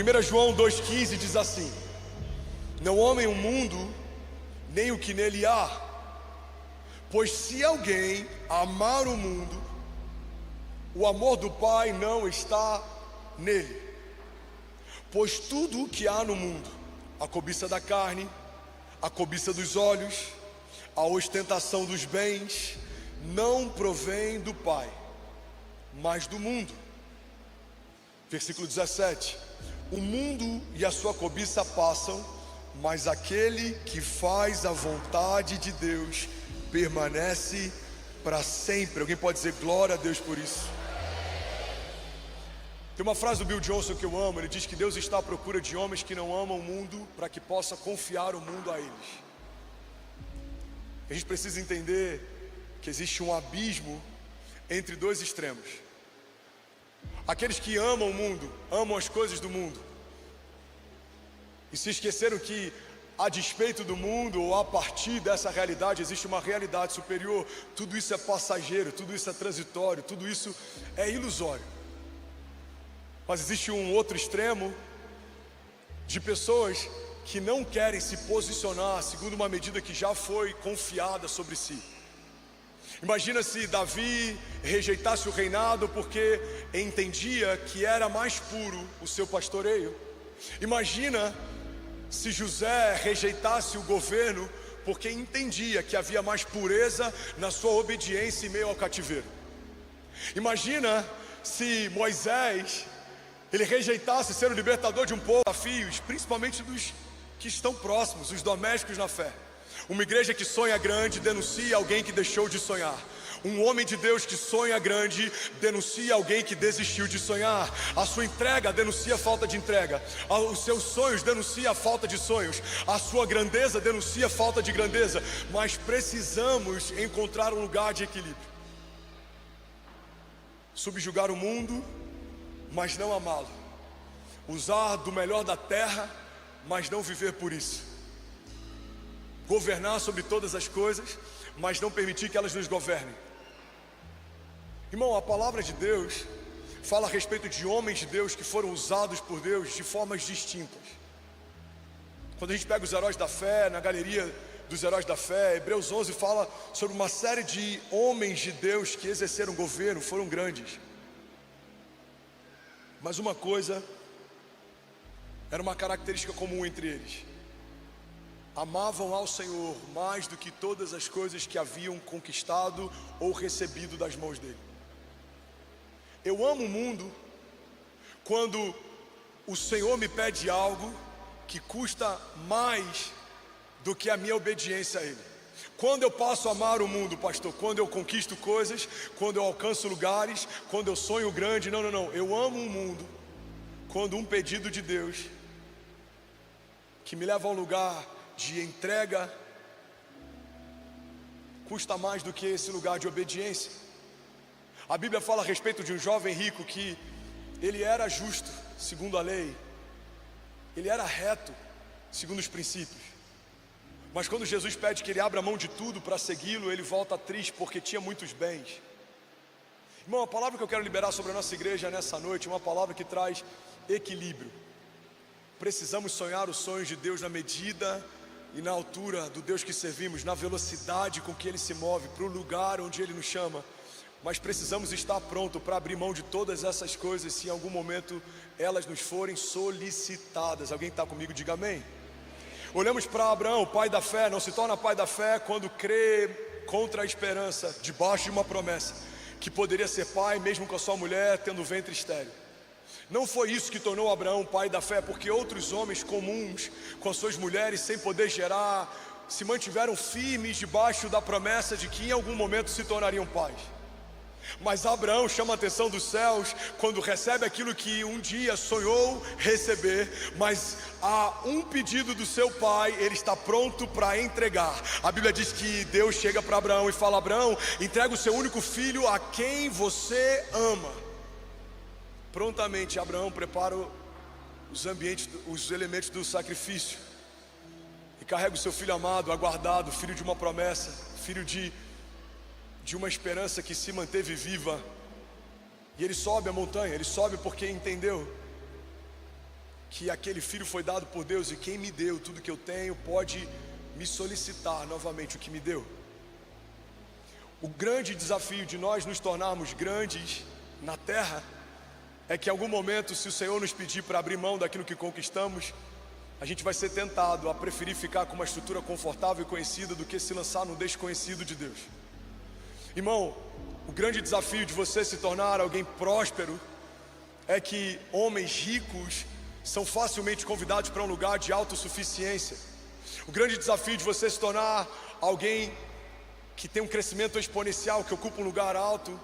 1 João 2,15 diz assim: não amem o mundo, nem o que nele há, pois se alguém amar o mundo, o amor do Pai não está nele. Pois tudo o que há no mundo, a cobiça da carne, a cobiça dos olhos, a ostentação dos bens, não provém do Pai, mas do mundo. Versículo 17: o mundo e a sua cobiça passam, mas aquele que faz a vontade de Deus permanece para sempre. Alguém pode dizer glória a Deus por isso? Tem uma frase do Bill Johnson que eu amo. Ele diz que Deus está à procura de homens que não amam o mundo, para que possa confiar o mundo a eles. A gente precisa entender que existe um abismo entre dois extremos. Aqueles que amam o mundo, amam as coisas do mundo, e se esqueceram que a despeito do mundo, ou a partir dessa realidade, existe uma realidade superior. Tudo isso é passageiro, tudo isso é transitório, tudo isso é ilusório. Mas existe um outro extremo de pessoas que não querem se posicionar segundo uma medida que já foi confiada sobre si. Imagina se Davi rejeitasse o reinado porque entendia que era mais puro o seu pastoreio. Imagina se José rejeitasse o governo porque entendia que havia mais pureza na sua obediência em meio ao cativeiro. Imagina se Moisés ele rejeitasse ser o libertador de um povo, desafios, principalmente dos que estão próximos, os domésticos na fé. Uma igreja que sonha grande denuncia alguém que deixou de sonhar. Um homem de Deus que sonha grande denuncia alguém que desistiu de sonhar. A sua entrega denuncia a falta de entrega. Os seus sonhos denuncia a falta de sonhos. A sua grandeza denuncia a falta de grandeza. Mas precisamos encontrar um lugar de equilíbrio. Subjugar o mundo, mas não amá-lo. Usar do melhor da terra, mas não viver por isso. Governar sobre todas as coisas, mas não permitir que elas nos governem. Irmão, a palavra de Deus fala a respeito de homens de Deus que foram usados por Deus de formas distintas. Quando a gente pega os heróis da fé, na galeria dos heróis da fé, Hebreus 11 fala sobre uma série de homens de Deus que exerceram governo, foram grandes. Mas uma coisa era uma característica comum entre eles: amavam ao Senhor mais do que todas as coisas que haviam conquistado ou recebido das mãos dele. Eu amo o mundo quando o Senhor me pede algo que custa mais do que a minha obediência a ele. Quando eu passo a amar o mundo, pastor, quando eu conquisto coisas, quando eu alcanço lugares, quando eu sonho grande, não, eu amo o mundo quando um pedido de Deus que me leva a um lugar de entrega custa mais do que esse lugar de obediência. A Bíblia fala a respeito de um jovem rico que ele era justo segundo a lei, ele era reto segundo os princípios. Mas quando Jesus pede que ele abra mão de tudo para segui-lo, ele volta triste porque tinha muitos bens. Irmão, a palavra que eu quero liberar sobre a nossa igreja nessa noite é uma palavra que traz equilíbrio. Precisamos sonhar os sonhos de Deus na medida e na altura do Deus que servimos, na velocidade com que Ele se move, para o lugar onde Ele nos chama. Mas precisamos estar pronto para abrir mão de todas essas coisas se em algum momento elas nos forem solicitadas. Alguém está comigo? Diga amém. Olhamos para Abraão, o pai da fé. Não se torna pai da fé quando crê contra a esperança, debaixo de uma promessa, que poderia ser pai mesmo com a sua mulher tendo ventre estéril. Não foi isso que tornou Abraão pai da fé, porque outros homens comuns, com as suas mulheres sem poder gerar, se mantiveram firmes debaixo da promessa de que em algum momento se tornariam pais. Mas Abraão chama a atenção dos céus quando recebe aquilo que um dia sonhou receber, mas há um pedido do seu pai, ele está pronto para entregar. A Bíblia diz que Deus chega para Abraão e fala: Abraão, entrega o seu único filho a quem você ama. Prontamente Abraão prepara os ambientes, os elementos do sacrifício, e carrega o seu filho amado, aguardado, filho de uma promessa, filho de uma esperança que se manteve viva. E ele sobe a montanha, ele sobe porque entendeu que aquele filho foi dado por Deus e quem me deu tudo que eu tenho pode me solicitar novamente o que me deu. O grande desafio de nós nos tornarmos grandes na terra é que em algum momento, se o Senhor nos pedir para abrir mão daquilo que conquistamos, a gente vai ser tentado a preferir ficar com uma estrutura confortável e conhecida do que se lançar no desconhecido de Deus. Irmão, o grande desafio de você se tornar alguém próspero é que homens ricos são facilmente convidados para um lugar de autossuficiência. O grande desafio de você se tornar alguém que tem um crescimento exponencial, que ocupa um lugar alto,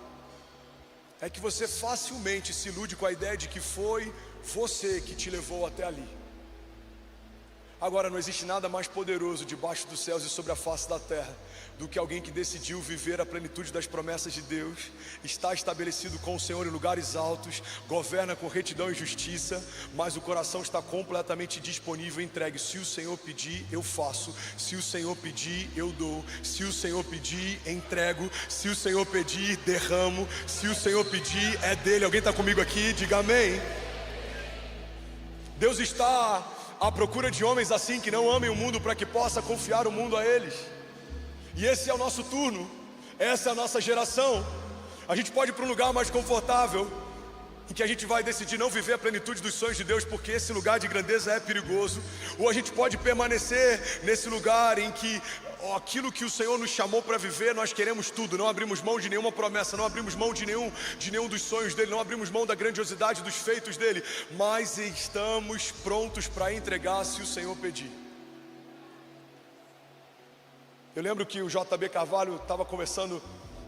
é que você facilmente se ilude com a ideia de que foi você que te levou até ali. Agora, não existe nada mais poderoso debaixo dos céus e sobre a face da terra do que alguém que decidiu viver a plenitude das promessas de Deus, está estabelecido com o Senhor em lugares altos, governa com retidão e justiça, mas o coração está completamente disponível e entregue. Se o Senhor pedir, eu faço. Se o Senhor pedir, eu dou. Se o Senhor pedir, entrego. Se o Senhor pedir, derramo. Se o Senhor pedir, é dele. Alguém está comigo aqui? Diga amém. Deus está à procura de homens assim, que não amem o mundo, para que possa confiar o mundo a eles. E esse é o nosso turno, essa é a nossa geração. A gente pode ir para um lugar mais confortável, em que a gente vai decidir não viver a plenitude dos sonhos de Deus, porque esse lugar de grandeza é perigoso. Ou a gente pode permanecer nesse lugar em que aquilo que o Senhor nos chamou para viver, nós queremos tudo, não abrimos mão de nenhuma promessa, não abrimos mão de nenhum dos sonhos dele, não abrimos mão da grandiosidade dos feitos dele, mas estamos prontos para entregar se o Senhor pedir. Eu lembro que o JB Carvalho estava conversando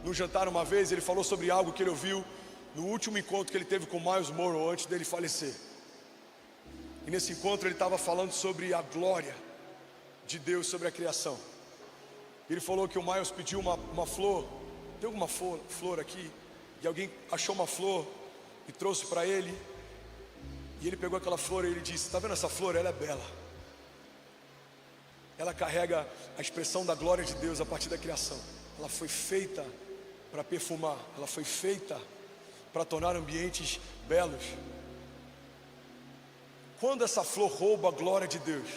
num jantar uma vez, ele falou sobre algo que ele ouviu no último encontro que ele teve com Myles Monroe antes dele falecer. E nesse encontro ele estava falando sobre a glória de Deus sobre a criação. Ele falou que o Myles pediu uma flor. Tem alguma flor aqui? E alguém achou uma flor e trouxe para ele. E ele pegou aquela flor e ele disse: está vendo essa flor? Ela é bela. Ela carrega a expressão da glória de Deus a partir da criação. Ela foi feita para perfumar. Ela foi feita para tornar ambientes belos. Quando essa flor rouba a glória de Deus,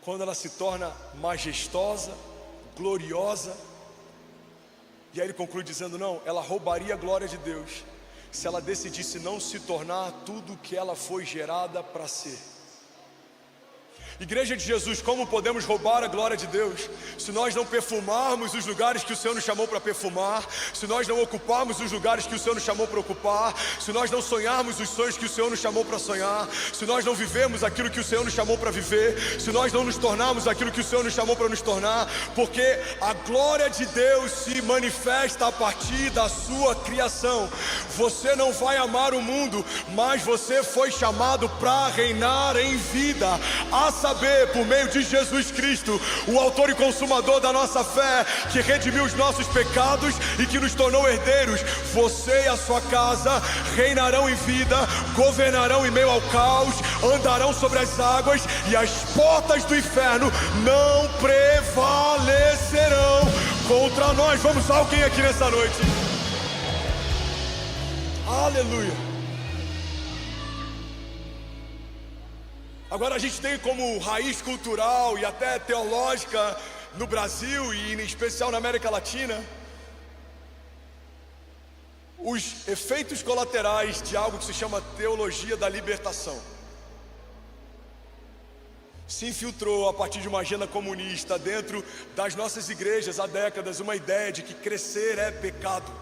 quando ela se torna majestosa, gloriosa, e aí ele conclui dizendo: não, ela roubaria a glória de Deus se ela decidisse não se tornar tudo o que ela foi gerada para ser. Igreja de Jesus, como podemos roubar a glória de Deus se nós não perfumarmos os lugares que o Senhor nos chamou para perfumar, se nós não ocuparmos os lugares que o Senhor nos chamou para ocupar, se nós não sonharmos os sonhos que o Senhor nos chamou para sonhar, se nós não vivemos aquilo que o Senhor nos chamou para viver, se nós não nos tornarmos aquilo que o Senhor nos chamou para nos tornar, porque a glória de Deus se manifesta a partir da sua criação. Você não vai amar o mundo, mas você foi chamado para reinar em vida, a saber, por meio de Jesus Cristo, o autor e consumador da nossa fé, que redimiu os nossos pecados e que nos tornou herdeiros. Você e a sua casa reinarão em vida, governarão em meio ao caos, andarão sobre as águas, e as portas do inferno não prevalecerão contra nós. Vamos a alguém aqui nessa noite? Aleluia. Agora a gente tem como raiz cultural e até teológica no Brasil e em especial na América Latina os efeitos colaterais de algo que se chama teologia da libertação. Se infiltrou a partir de uma agenda comunista dentro das nossas igrejas há décadas uma ideia de que crescer é pecado.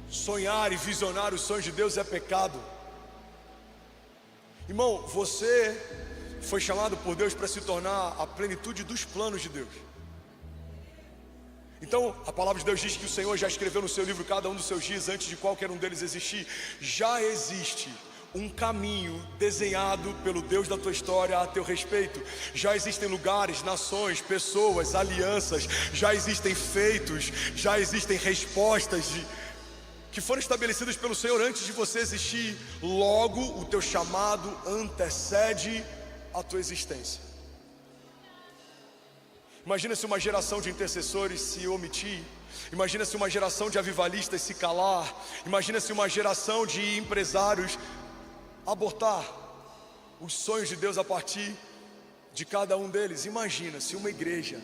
Sonhar e visionar os sonhos de Deus é pecado. Irmão, você foi chamado por Deus para se tornar a plenitude dos planos de Deus. Então, a palavra de Deus diz que o Senhor já escreveu no seu livro cada um dos seus dias antes de qualquer um deles existir. Já existe um caminho desenhado pelo Deus da tua história a teu respeito. Já existem lugares, nações, pessoas, alianças, já existem feitos, já existem respostas que foram estabelecidas pelo Senhor antes de você existir. Logo, o teu chamado antecede a tua existência. Imagina se uma geração de intercessores se omitir. Imagina se uma geração de avivalistas se calar. Imagina se uma geração de empresários abortar os sonhos de Deus a partir de cada um deles. Imagina se uma igreja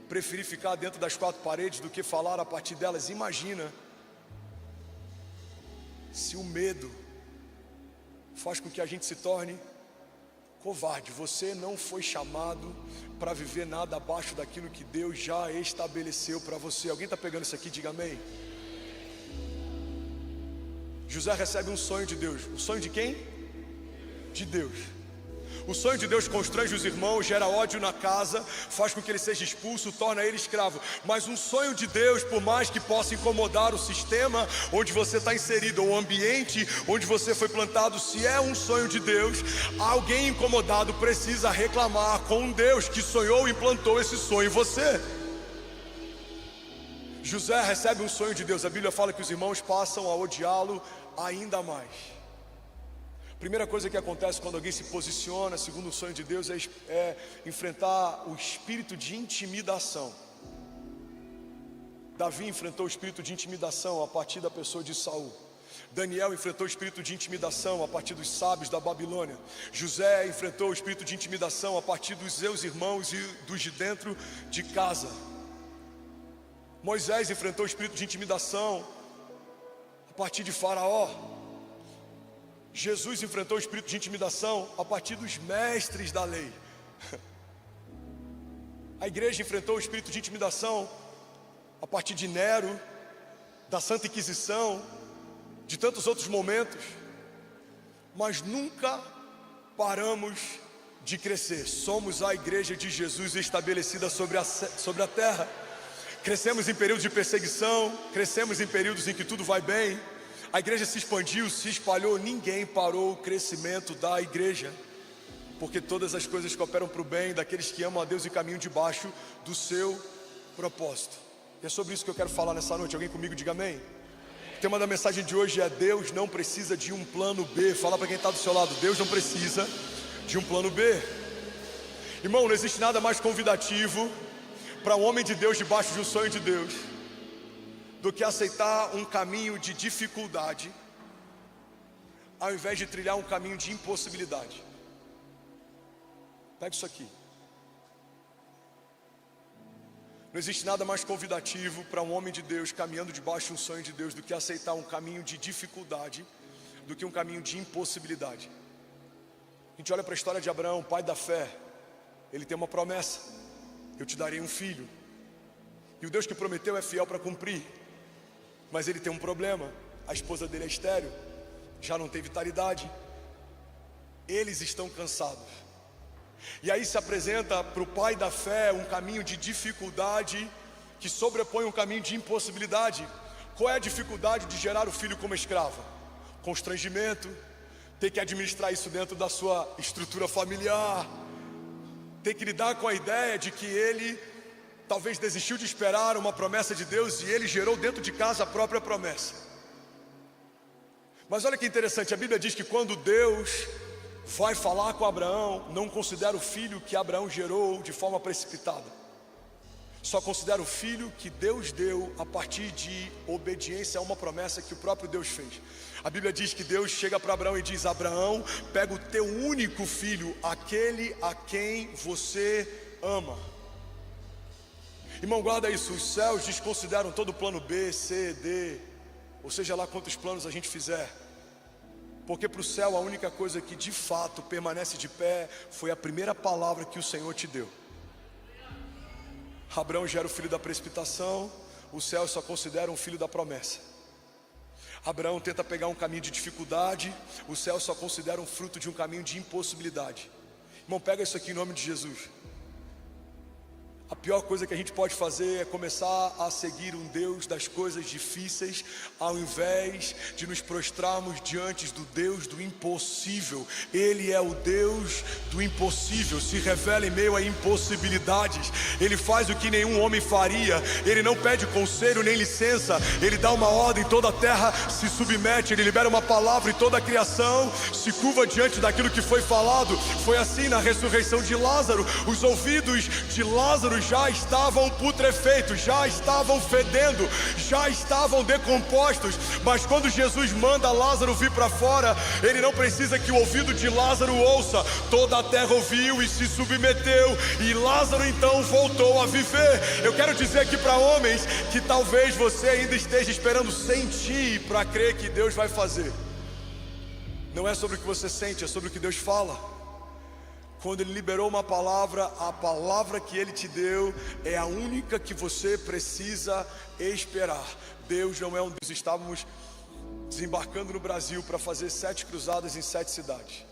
preferir ficar dentro das quatro paredes do que falar a partir delas. Imagina se o medo faz com que a gente se torne covarde. Você não foi chamado para viver nada abaixo daquilo que Deus já estabeleceu para você. Alguém está pegando isso aqui? Diga amém. José recebe um sonho de Deus. O sonho de quem? De Deus. O sonho de Deus constrange os irmãos, gera ódio na casa, faz com que ele seja expulso, torna ele escravo. Mas um sonho de Deus, por mais que possa incomodar o sistema onde você está inserido, ou o ambiente onde você foi plantado, se é um sonho de Deus, alguém incomodado precisa reclamar com um Deus que sonhou e implantou esse sonho em você. José recebe um sonho de Deus. A Bíblia fala que os irmãos passam a odiá-lo ainda mais. Primeira coisa que acontece quando alguém se posiciona segundo o sonho de Deus é enfrentar o espírito de intimidação. Davi enfrentou o espírito de intimidação a partir da pessoa de Saul. Daniel enfrentou o espírito de intimidação a partir dos sábios da Babilônia. José enfrentou o espírito de intimidação a partir dos seus irmãos e dos de dentro de casa. Moisés enfrentou o espírito de intimidação a partir de Faraó. Jesus enfrentou o espírito de intimidação a partir dos mestres da lei. A igreja enfrentou o espírito de intimidação a partir de Nero, da Santa Inquisição, de tantos outros momentos. Mas nunca paramos de crescer. Somos a igreja de Jesus estabelecida sobre a terra. Crescemos em períodos de perseguição, crescemos em períodos em que tudo vai bem. A igreja se expandiu, se espalhou, ninguém parou o crescimento da igreja, porque todas as coisas cooperam para o bem daqueles que amam a Deus e caminham debaixo do seu propósito. E é sobre isso que eu quero falar nessa noite. Alguém comigo diga amém? O tema da mensagem de hoje é: Deus não precisa de um plano B. Fala para quem está do seu lado: Deus não precisa de um plano B. Irmão, não existe nada mais convidativo para um homem de Deus debaixo de um sonho de Deus do que aceitar um caminho de dificuldade ao invés de trilhar um caminho de impossibilidade. Pega isso aqui. Não existe nada mais convidativo para um homem de Deus caminhando debaixo de um sonho de Deus do que aceitar um caminho de dificuldade do que um caminho de impossibilidade. A gente olha para a história de Abraão, pai da fé. Ele tem uma promessa: eu te darei um filho. E o Deus que prometeu é fiel para cumprir. Mas ele tem um problema: a esposa dele é estéril, já não tem vitalidade. Eles estão cansados. E aí se apresenta para o pai da fé um caminho de dificuldade que sobrepõe um caminho de impossibilidade. Qual é a dificuldade de gerar o filho como escravo? Constrangimento, ter que administrar isso dentro da sua estrutura familiar, ter que lidar com a ideia de que ele talvez desistiu de esperar uma promessa de Deus e ele gerou dentro de casa a própria promessa. Mas olha que interessante, a Bíblia diz que quando Deus vai falar com Abraão, não considera o filho que Abraão gerou de forma precipitada. Só considera o filho que Deus deu a partir de obediência a uma promessa que o próprio Deus fez. A Bíblia diz que Deus chega para Abraão e diz: Abraão, pega o teu único filho, aquele a quem você ama. Irmão, guarda isso: os céus desconsideram todo o plano B, C, D, ou seja lá quantos planos a gente fizer, porque para o céu a única coisa que de fato permanece de pé foi a primeira palavra que o Senhor te deu. Abraão gera o filho da precipitação, os céus só consideram o filho da promessa. Abraão tenta pegar um caminho de dificuldade, os céus só consideram o fruto de um caminho de impossibilidade. Irmão, pega isso aqui em nome de Jesus. A pior coisa que a gente pode fazer é começar a seguir um Deus das coisas difíceis, ao invés de nos prostrarmos diante do Deus do impossível. Ele é o Deus do impossível, se revela em meio a impossibilidades. Ele faz o que nenhum homem faria. Ele não pede conselho nem licença. Ele dá uma ordem, toda a terra se submete. Ele libera uma palavra e toda a criação se curva diante daquilo que foi falado. Foi assim na ressurreição de Lázaro. Os ouvidos de Lázaro já estavam putrefeitos, já estavam fedendo, já estavam decompostos. Mas quando Jesus manda Lázaro vir para fora, ele não precisa que o ouvido de Lázaro ouça, toda a terra ouviu e se submeteu, e Lázaro então voltou a viver. Eu quero dizer aqui para homens que talvez você ainda esteja esperando sentir para crer que Deus vai fazer. Não é sobre o que você sente, é sobre o que Deus fala. Quando Ele liberou uma palavra, a palavra que Ele te deu é a única que você precisa esperar. Deus não é um Deus. Estávamos desembarcando no Brasil para fazer 7 cruzadas em 7 cidades.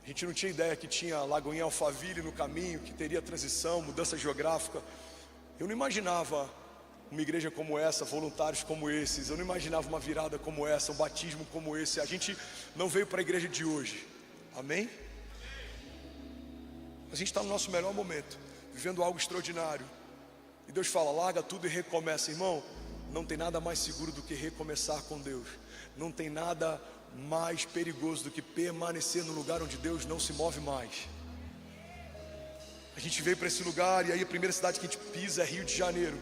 A gente não tinha ideia que tinha Lagoinha Alphaville no caminho, que teria transição, mudança geográfica. Eu não imaginava uma igreja como essa, voluntários como esses. Eu não imaginava uma virada como essa, um batismo como esse. A gente não veio para a igreja de hoje, amém? A gente está no nosso melhor momento, vivendo algo extraordinário. E Deus fala, larga tudo e recomeça. Irmão, não tem nada mais seguro do que recomeçar com Deus. Não tem nada mais perigoso do que permanecer no lugar onde Deus não se move mais. A gente veio para esse lugar e aí a primeira cidade que a gente pisa é Rio de Janeiro.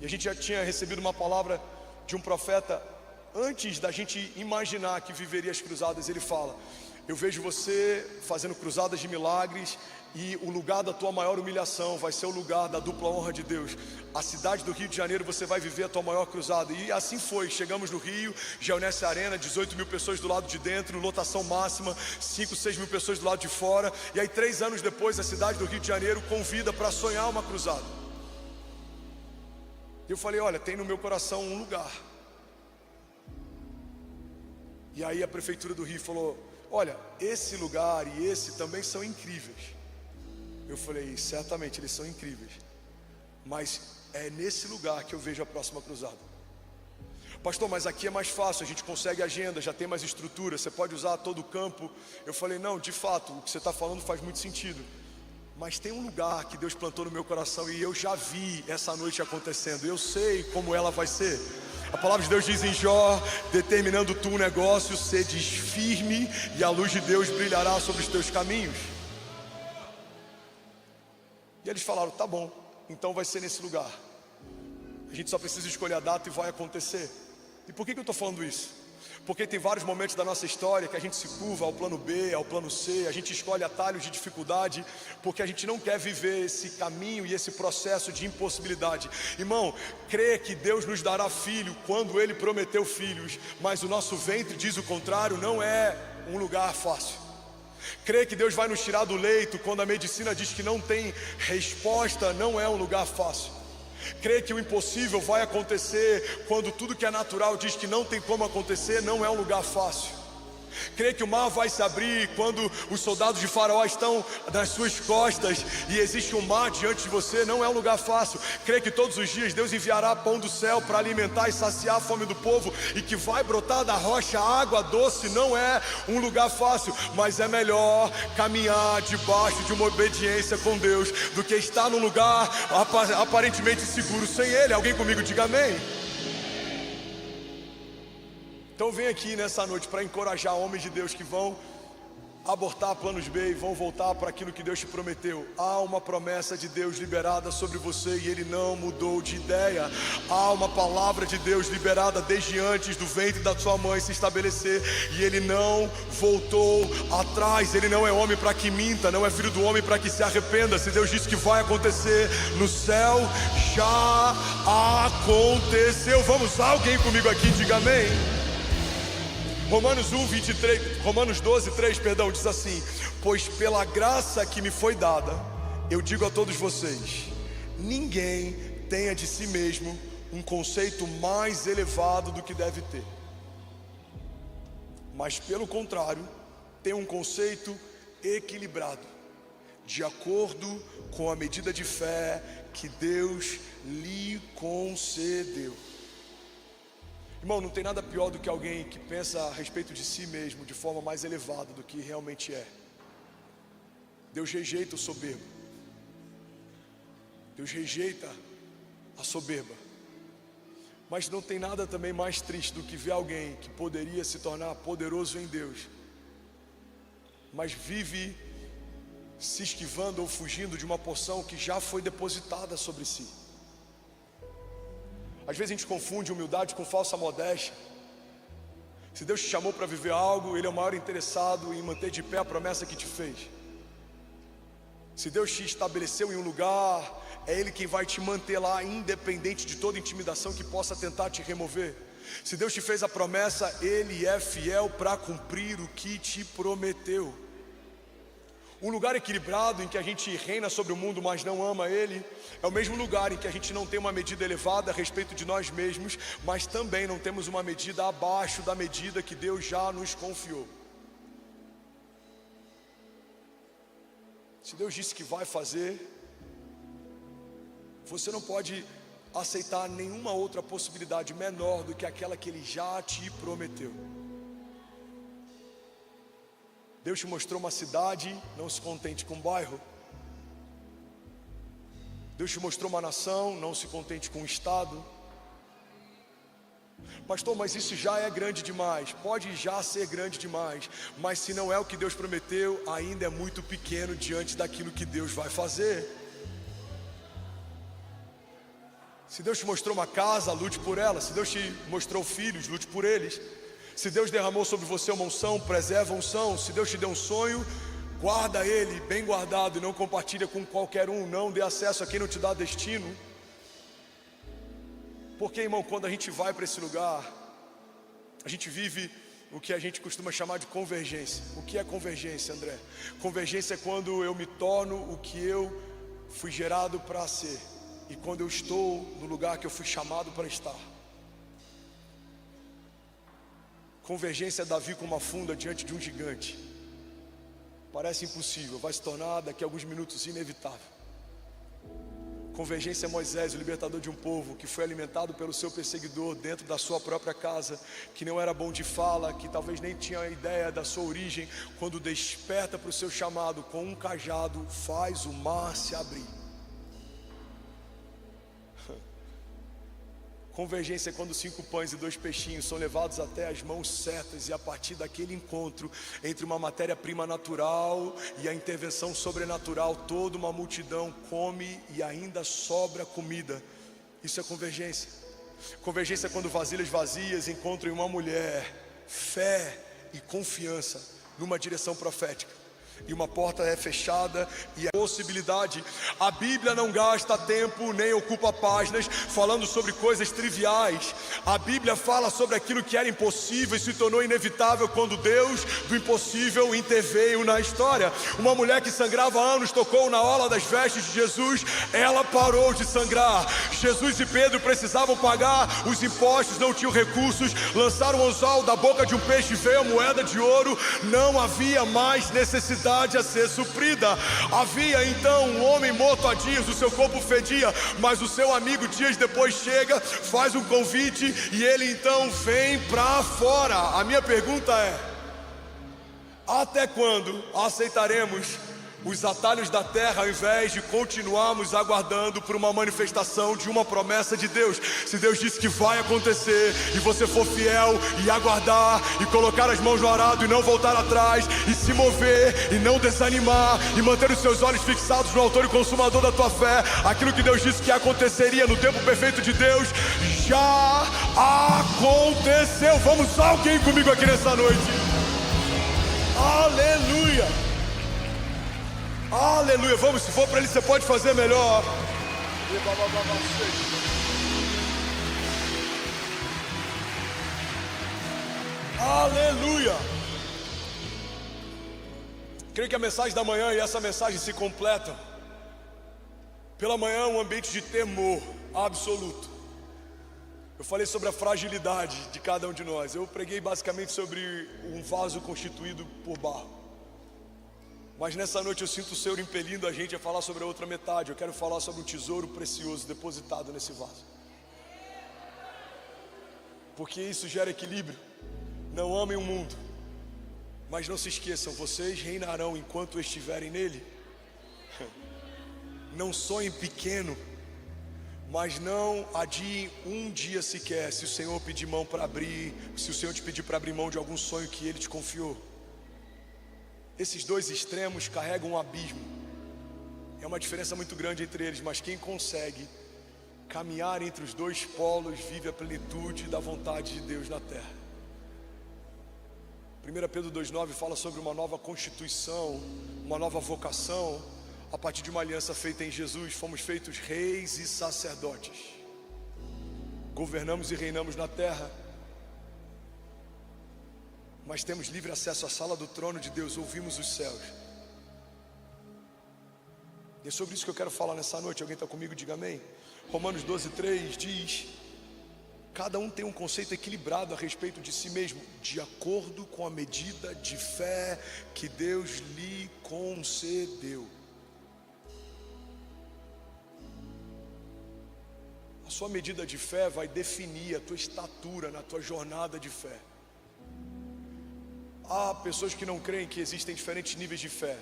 E a gente já tinha recebido uma palavra de um profeta antes da gente imaginar que viveria as cruzadas. Ele fala, eu vejo você fazendo cruzadas de milagres e o lugar da tua maior humilhação vai ser o lugar da dupla honra de Deus. A cidade do Rio de Janeiro você vai viver a tua maior cruzada. E assim foi, chegamos no Rio, Geonesse Arena, 18 mil pessoas do lado de dentro, lotação máxima, 5, 6 mil pessoas do lado de fora. E aí 3 anos depois a cidade do Rio de Janeiro convida para sonhar uma cruzada. E eu falei, olha, tem no meu coração um lugar. E aí a prefeitura do Rio falou, olha, esse lugar e esse também são incríveis. Eu falei, certamente eles são incríveis, mas é nesse lugar que eu vejo a próxima cruzada. Pastor, mas aqui é mais fácil, a gente consegue agenda, já tem mais estrutura, você pode usar todo o campo. Eu falei, não, de fato, o que você está falando faz muito sentido. Mas tem um lugar que Deus plantou no meu coração e eu já vi essa noite acontecendo. Eu sei como ela vai ser. A palavra de Deus diz em Jó, determinando tu um negócio, sedes firme e a luz de Deus brilhará sobre os teus caminhos. E eles falaram, tá bom, então vai ser nesse lugar. A gente só precisa escolher a data e vai acontecer. E por que eu estou falando isso? Porque tem vários momentos da nossa história que a gente se curva ao plano B, ao plano C, a gente escolhe atalhos de dificuldade, porque a gente não quer viver esse caminho e esse processo de impossibilidade. Irmão, crê que Deus nos dará filho quando Ele prometeu filhos, mas o nosso ventre diz o contrário, não é um lugar fácil. Crê que Deus vai nos tirar do leito quando a medicina diz que não tem resposta, não é um lugar fácil. Crê que o impossível vai acontecer quando tudo que é natural diz que não tem como acontecer, não é um lugar fácil. Crê que o mar vai se abrir quando os soldados de Faraó estão nas suas costas e existe um mar diante de você, não é um lugar fácil. Crê que todos os dias Deus enviará pão do céu para alimentar e saciar a fome do povo e que vai brotar da rocha água doce, não é um lugar fácil. Mas é melhor caminhar debaixo de uma obediência com Deus do que estar num lugar aparentemente seguro sem Ele. Alguém comigo diga amém. Então vem aqui nessa noite para encorajar homens de Deus que vão abortar planos B e vão voltar para aquilo que Deus te prometeu. Há uma promessa de Deus liberada sobre você e Ele não mudou de ideia. Há uma palavra de Deus liberada desde antes do ventre da sua mãe se estabelecer e Ele não voltou atrás. Ele não é homem para que minta, não é filho do homem para que se arrependa. Se Deus disse que vai acontecer no céu, já aconteceu. Vamos lá, alguém comigo aqui, diga amém. Romanos 12, 3, diz assim: pois pela graça que me foi dada, eu digo a todos vocês, ninguém tenha de si mesmo um conceito mais elevado do que deve ter, mas pelo contrário, tenha um conceito equilibrado, de acordo com a medida de fé que Deus lhe concedeu. Irmão, não tem nada pior do que alguém que pensa a respeito de si mesmo de forma mais elevada do que realmente é. Deus rejeita o soberbo. Deus rejeita a soberba. Mas não tem nada também mais triste do que ver alguém que poderia se tornar poderoso em Deus, mas vive se esquivando ou fugindo de uma porção que já foi depositada sobre si. Às vezes a gente confunde humildade com falsa modéstia. Se Deus te chamou para viver algo, Ele é o maior interessado em manter de pé a promessa que te fez. Se Deus te estabeleceu em um lugar, é Ele quem vai te manter lá, independente de toda intimidação que possa tentar te remover. Se Deus te fez a promessa, Ele é fiel para cumprir o que te prometeu. Um lugar equilibrado em que a gente reina sobre o mundo, mas não ama Ele, é o mesmo lugar em que a gente não tem uma medida elevada a respeito de nós mesmos, mas também não temos uma medida abaixo da medida que Deus já nos confiou. Se Deus disse que vai fazer, você não pode aceitar nenhuma outra possibilidade menor do que aquela que Ele já te prometeu. Deus te mostrou uma cidade, não se contente com um bairro. Deus te mostrou uma nação, não se contente com um estado. Pastor, mas isso já é grande demais. Pode já ser grande demais, mas se não é o que Deus prometeu, ainda é muito pequeno diante daquilo que Deus vai fazer. Se Deus te mostrou uma casa, lute por ela. Se Deus te mostrou filhos, lute por eles. Se Deus derramou sobre você uma unção, preserva a unção. Se Deus te deu um sonho, guarda ele bem guardado e não compartilha com qualquer um. Não dê acesso a quem não te dá destino. Porque, irmão, quando a gente vai para esse lugar, a gente vive o que a gente costuma chamar de convergência. O que é convergência, André? Convergência é quando eu me torno o que eu fui gerado para ser, e quando eu estou no lugar que eu fui chamado para estar. Convergência é Davi com uma funda diante de um gigante. Parece impossível, vai se tornar daqui a alguns minutos inevitável. Convergência é Moisés, o libertador de um povo que foi alimentado pelo seu perseguidor dentro da sua própria casa, que não era bom de fala, que talvez nem tinha ideia da sua origem. Quando desperta para o seu chamado, com um cajado faz o mar se abrir. Convergência é quando 5 pães e 2 peixinhos são levados até as mãos certas, e a partir daquele encontro entre uma matéria-prima natural e a intervenção sobrenatural, toda uma multidão come e ainda sobra comida. Isso é convergência. Convergência é quando vasilhas vazias encontram em uma mulher fé e confiança numa direção profética. E uma porta é fechada e a possibilidade. A Bíblia não gasta tempo nem ocupa páginas falando sobre coisas triviais. A Bíblia fala sobre aquilo que era impossível e se tornou inevitável quando Deus do impossível interveio na história. Uma mulher que sangrava há anos tocou na orla das vestes de Jesus, ela parou de sangrar. Jesus e Pedro precisavam pagar os impostos, não tinham recursos, lançaram o anzol da boca de um peixe, veio a moeda de ouro. Não havia mais necessidade a ser suprida. Havia então um homem morto há dias, o seu corpo fedia, mas o seu amigo dias depois chega, faz um convite e ele então vem para fora. A minha pergunta é: até quando aceitaremos os atalhos da terra ao invés de continuarmos aguardando por uma manifestação de uma promessa de Deus? Se Deus disse que vai acontecer e você for fiel e aguardar e colocar as mãos no arado e não voltar atrás e se mover e não desanimar e manter os seus olhos fixados no autor e consumador da tua fé, aquilo que Deus disse que aconteceria no tempo perfeito de Deus já aconteceu. Vamos, alguém comigo aqui nessa noite? Aleluia! Aleluia, vamos, se for para ele você pode fazer melhor. Aleluia. Creio que a mensagem da manhã e essa mensagem se completam. Pela manhã um ambiente de temor absoluto. Eu falei sobre a fragilidade de cada um de nós. Eu preguei basicamente sobre um vaso constituído por barro. Mas nessa noite eu sinto o Senhor impelindo a gente a falar sobre a outra metade. Eu quero falar sobre um tesouro precioso depositado nesse vaso. Porque isso gera equilíbrio. Não amem o mundo, mas não se esqueçam, vocês reinarão enquanto estiverem nele. Não sonhem pequeno, mas não adiem um dia sequer. Se o Senhor pedir mão para abrir, se o Senhor te pedir para abrir mão de algum sonho que Ele te confiou, Esses dois extremos carregam um abismo. É uma diferença muito grande entre eles, mas quem consegue caminhar entre os dois polos vive a plenitude da vontade de Deus na terra. 1 Pedro 2,9 fala sobre uma nova constituição, uma nova vocação. A partir de uma aliança feita em Jesus, fomos feitos reis e sacerdotes. Governamos e reinamos na terra, mas temos livre acesso à sala do trono de Deus, ouvimos os céus. E é sobre isso que eu quero falar nessa noite. Alguém está comigo? Diga amém. Romanos 12,3 diz: cada um tem um conceito equilibrado a respeito de si mesmo, de acordo com a medida de fé que Deus lhe concedeu. A sua medida de fé vai definir a tua estatura na tua jornada de fé. Há pessoas que não creem que existem diferentes níveis de fé,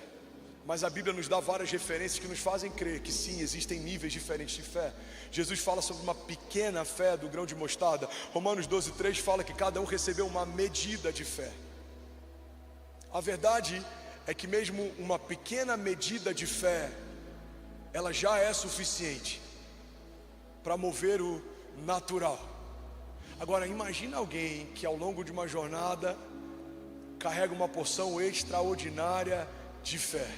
mas a Bíblia nos dá várias referências que nos fazem crer que sim, existem níveis diferentes de fé. Jesus fala sobre uma pequena fé do grão de mostarda. Romanos 12,3 fala que cada um recebeu uma medida de fé. A verdade é que mesmo uma pequena medida de fé, ela já é suficiente para mover o natural. Agora imagina alguém que ao longo de uma jornada carrega uma porção extraordinária de fé.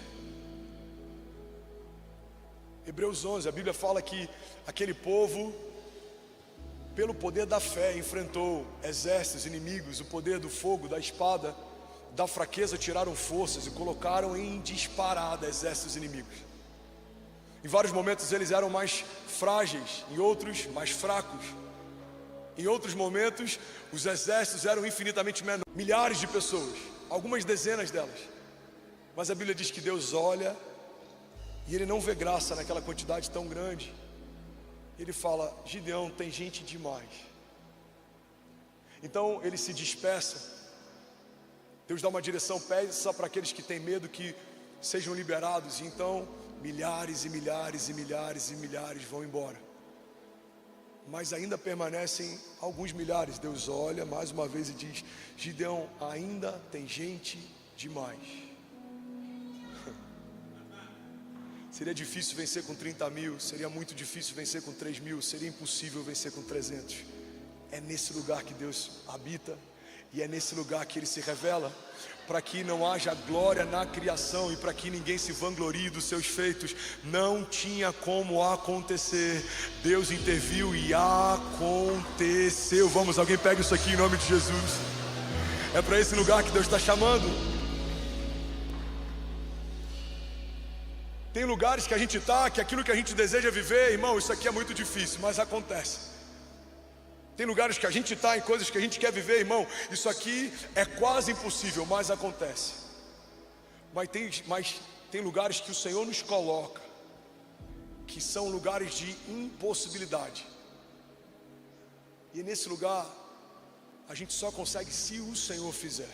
Hebreus 11, a Bíblia fala que aquele povo, pelo poder da fé, enfrentou exércitos inimigos. O poder do fogo, da espada, da fraqueza tiraram forças e colocaram em disparada exércitos inimigos. Em vários momentos eles eram mais frágeis, em outros mais fracos. Em outros momentos os exércitos eram infinitamente menores, milhares de pessoas, algumas dezenas delas. Mas a Bíblia diz que Deus olha e Ele não vê graça naquela quantidade tão grande. Ele fala: Gideão, tem gente demais. Então eles se dispersam. Deus dá uma direção, peça para aqueles que têm medo que sejam liberados. E então milhares e milhares e milhares e milhares vão embora, mas ainda permanecem alguns milhares. Deus olha mais uma vez e diz: Gideão, ainda tem gente demais. Seria difícil vencer com 30 mil, seria muito difícil vencer com 3 mil, seria impossível vencer com 300. É nesse lugar que Deus habita, e é nesse lugar que Ele se revela, para que não haja glória na criação e para que ninguém se vanglorie dos seus feitos. Não tinha como acontecer. Deus interviu e aconteceu. Vamos, alguém pega isso aqui em nome de Jesus. É para esse lugar que Deus está chamando. Tem lugares que a gente está, que aquilo que a gente deseja viver, irmão, isso aqui é muito difícil, mas acontece. Tem lugares que a gente está em coisas que a gente quer viver, irmão, isso aqui é quase impossível, mas acontece. Mas tem lugares que o Senhor nos coloca, que são lugares de impossibilidade. E nesse lugar, a gente só consegue se o Senhor fizer.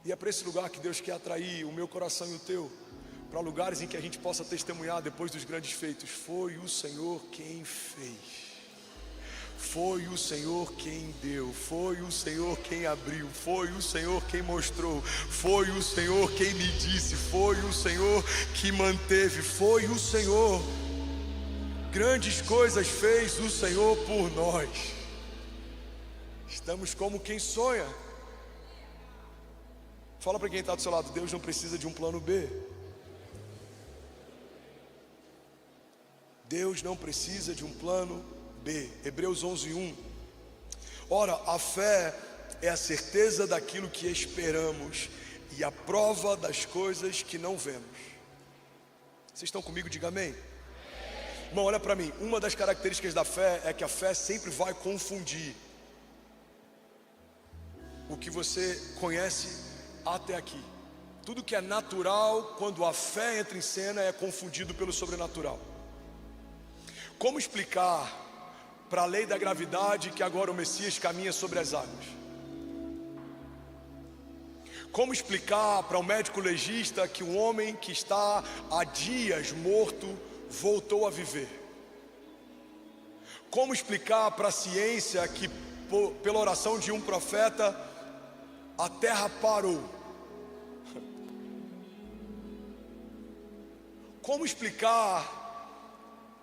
E é para esse lugar que Deus quer atrair o meu coração e o teu, para lugares em que a gente possa testemunhar depois dos grandes feitos. Foi o Senhor quem fez. Foi o Senhor quem deu, foi o Senhor quem abriu, foi o Senhor quem mostrou, foi o Senhor quem me disse, foi o Senhor que manteve, foi o Senhor. Grandes coisas fez o Senhor por nós. Estamos como quem sonha. Fala para quem está do seu lado: Deus não precisa de um plano B. Deus não precisa de um plano B. Hebreus 11:1. Ora, a fé é a certeza daquilo que esperamos e a prova das coisas que não vemos. Vocês estão comigo? Diga amém. Irmão, olha para mim. Uma das características da fé é que a fé sempre vai confundir o que você conhece até aqui. Tudo que é natural, quando a fé entra em cena, é confundido pelo sobrenatural. Como explicar para a lei da gravidade que agora o Messias caminha sobre as águas? Como explicar para um médico legista que um homem que está há dias morto voltou a viver? Como explicar para a ciência que pela oração de um profeta a terra parou? Como explicar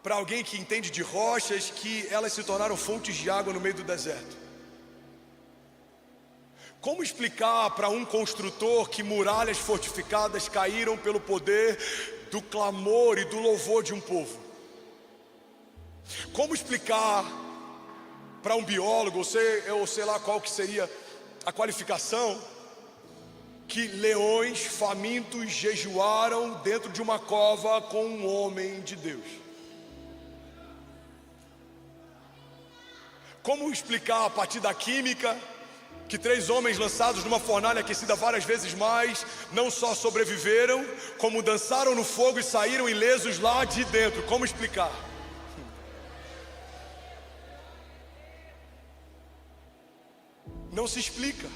para alguém que entende de rochas que elas se tornaram fontes de água no meio do deserto? Como explicar para um construtor que muralhas fortificadas caíram pelo poder do clamor e do louvor de um povo? Como explicar para um biólogo, ou sei lá qual que seria a qualificação, que leões famintos jejuaram dentro de uma cova com um homem de Deus? Como explicar a partir da química que 3 homens lançados numa fornalha aquecida várias vezes mais não só sobreviveram, como dançaram no fogo e saíram ilesos lá de dentro? Como explicar? Não se explica.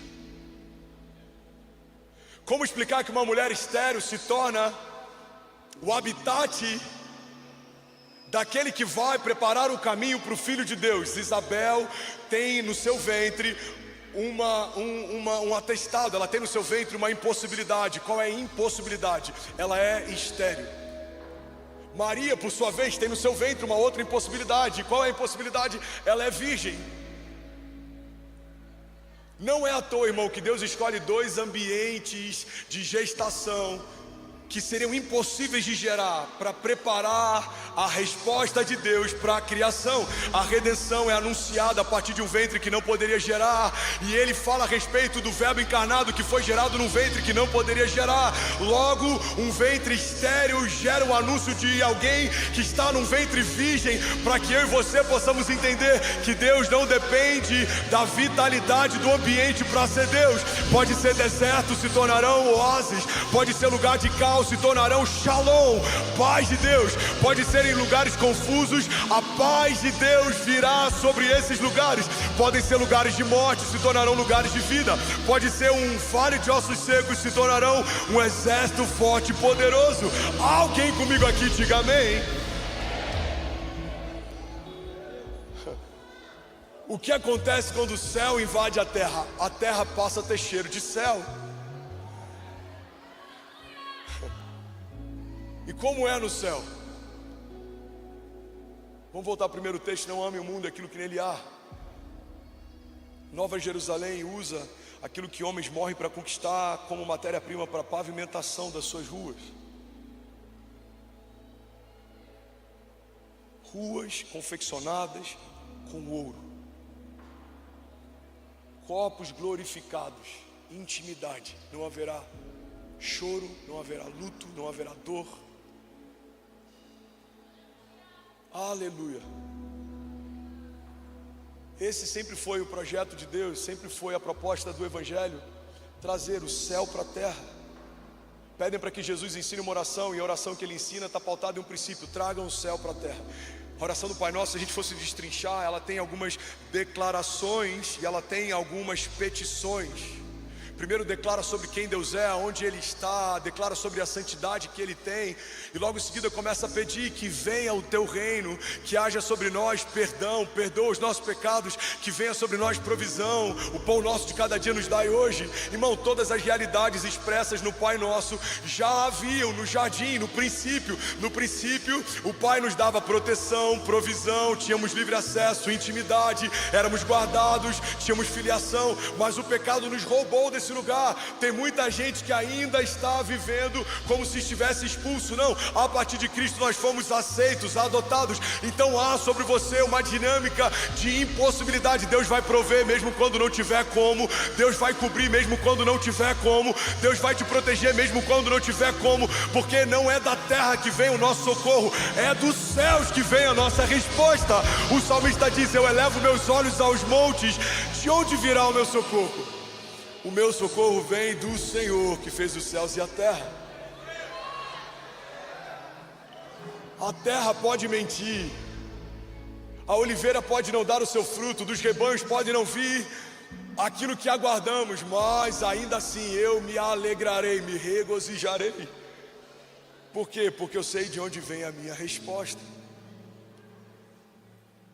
Como explicar que uma mulher estéril se torna o habitat daquele que vai preparar o caminho para o Filho de Deus? Isabel tem no seu ventre um atestado, ela tem no seu ventre uma impossibilidade. Qual é a impossibilidade? Ela é estéril. Maria, por sua vez, tem no seu ventre uma outra impossibilidade. Qual é a impossibilidade? Ela é virgem. Não é à toa, irmão, que Deus escolhe 2 ambientes de gestação que seriam impossíveis de gerar, para preparar a resposta de Deus para a criação. A redenção é anunciada a partir de um ventre que não poderia gerar, e ele fala a respeito do verbo encarnado que foi gerado num ventre que não poderia gerar. Logo, um ventre estéril gera o anúncio de alguém que está num ventre virgem, para que eu e você possamos entender que Deus não depende da vitalidade do ambiente para ser Deus. Pode ser deserto, se tornarão oásis. Pode ser lugar de caos, se tornarão shalom, paz de Deus. Pode ser em lugares confusos, a paz de Deus virá sobre esses lugares. Podem ser lugares de morte, se tornarão lugares de vida. Pode ser um vale de ossos secos, se tornarão um exército forte e poderoso. Alguém comigo aqui diga amém. O que acontece quando o céu invade a terra? A terra passa a ter cheiro de céu. E como é no céu? Vamos voltar ao primeiro texto. Não ame o mundo, aquilo que nele há. Nova Jerusalém usa aquilo que homens morrem para conquistar como matéria-prima para a pavimentação das suas ruas. Ruas confeccionadas com ouro, corpos glorificados, intimidade. Não haverá choro, não haverá luto, não haverá dor. Aleluia. Esse sempre foi o projeto de Deus, sempre foi a proposta do Evangelho, trazer o céu para a terra. Pedem para que Jesus ensine uma oração, e a oração que ele ensina está pautada em um princípio: tragam o céu para a terra. A oração do Pai Nosso, se a gente fosse destrinchar, ela tem algumas declarações e ela tem algumas petições. Primeiro declara sobre quem Deus é, onde Ele está, declara sobre a santidade que Ele tem, e logo em seguida começa a pedir que venha o Teu reino, que haja sobre nós perdão, perdoa os nossos pecados, que venha sobre nós provisão, o pão nosso de cada dia nos dai hoje. Irmão, todas as realidades expressas no Pai Nosso já haviam no jardim, no princípio. No princípio, o Pai nos dava proteção, provisão, tínhamos livre acesso, intimidade, éramos guardados, tínhamos filiação, mas o pecado nos roubou desse lugar. Tem muita gente que ainda está vivendo como se estivesse expulso. Não, a partir de Cristo nós fomos aceitos, adotados. Então há sobre você uma dinâmica de impossibilidade. Deus vai prover mesmo quando não tiver como. Deus vai cobrir mesmo quando não tiver como. Deus vai te proteger mesmo quando não tiver como, porque não é da terra que vem o nosso socorro, é dos céus que vem a nossa resposta. O salmista diz: eu elevo meus olhos aos montes, de onde virá o meu socorro? O meu socorro vem do Senhor, que fez os céus e a terra. A terra pode mentir, a oliveira pode não dar o seu fruto, dos rebanhos pode não vir aquilo que aguardamos, mas ainda assim eu me alegrarei, me regozijarei. Por quê? Porque eu sei de onde vem a minha resposta.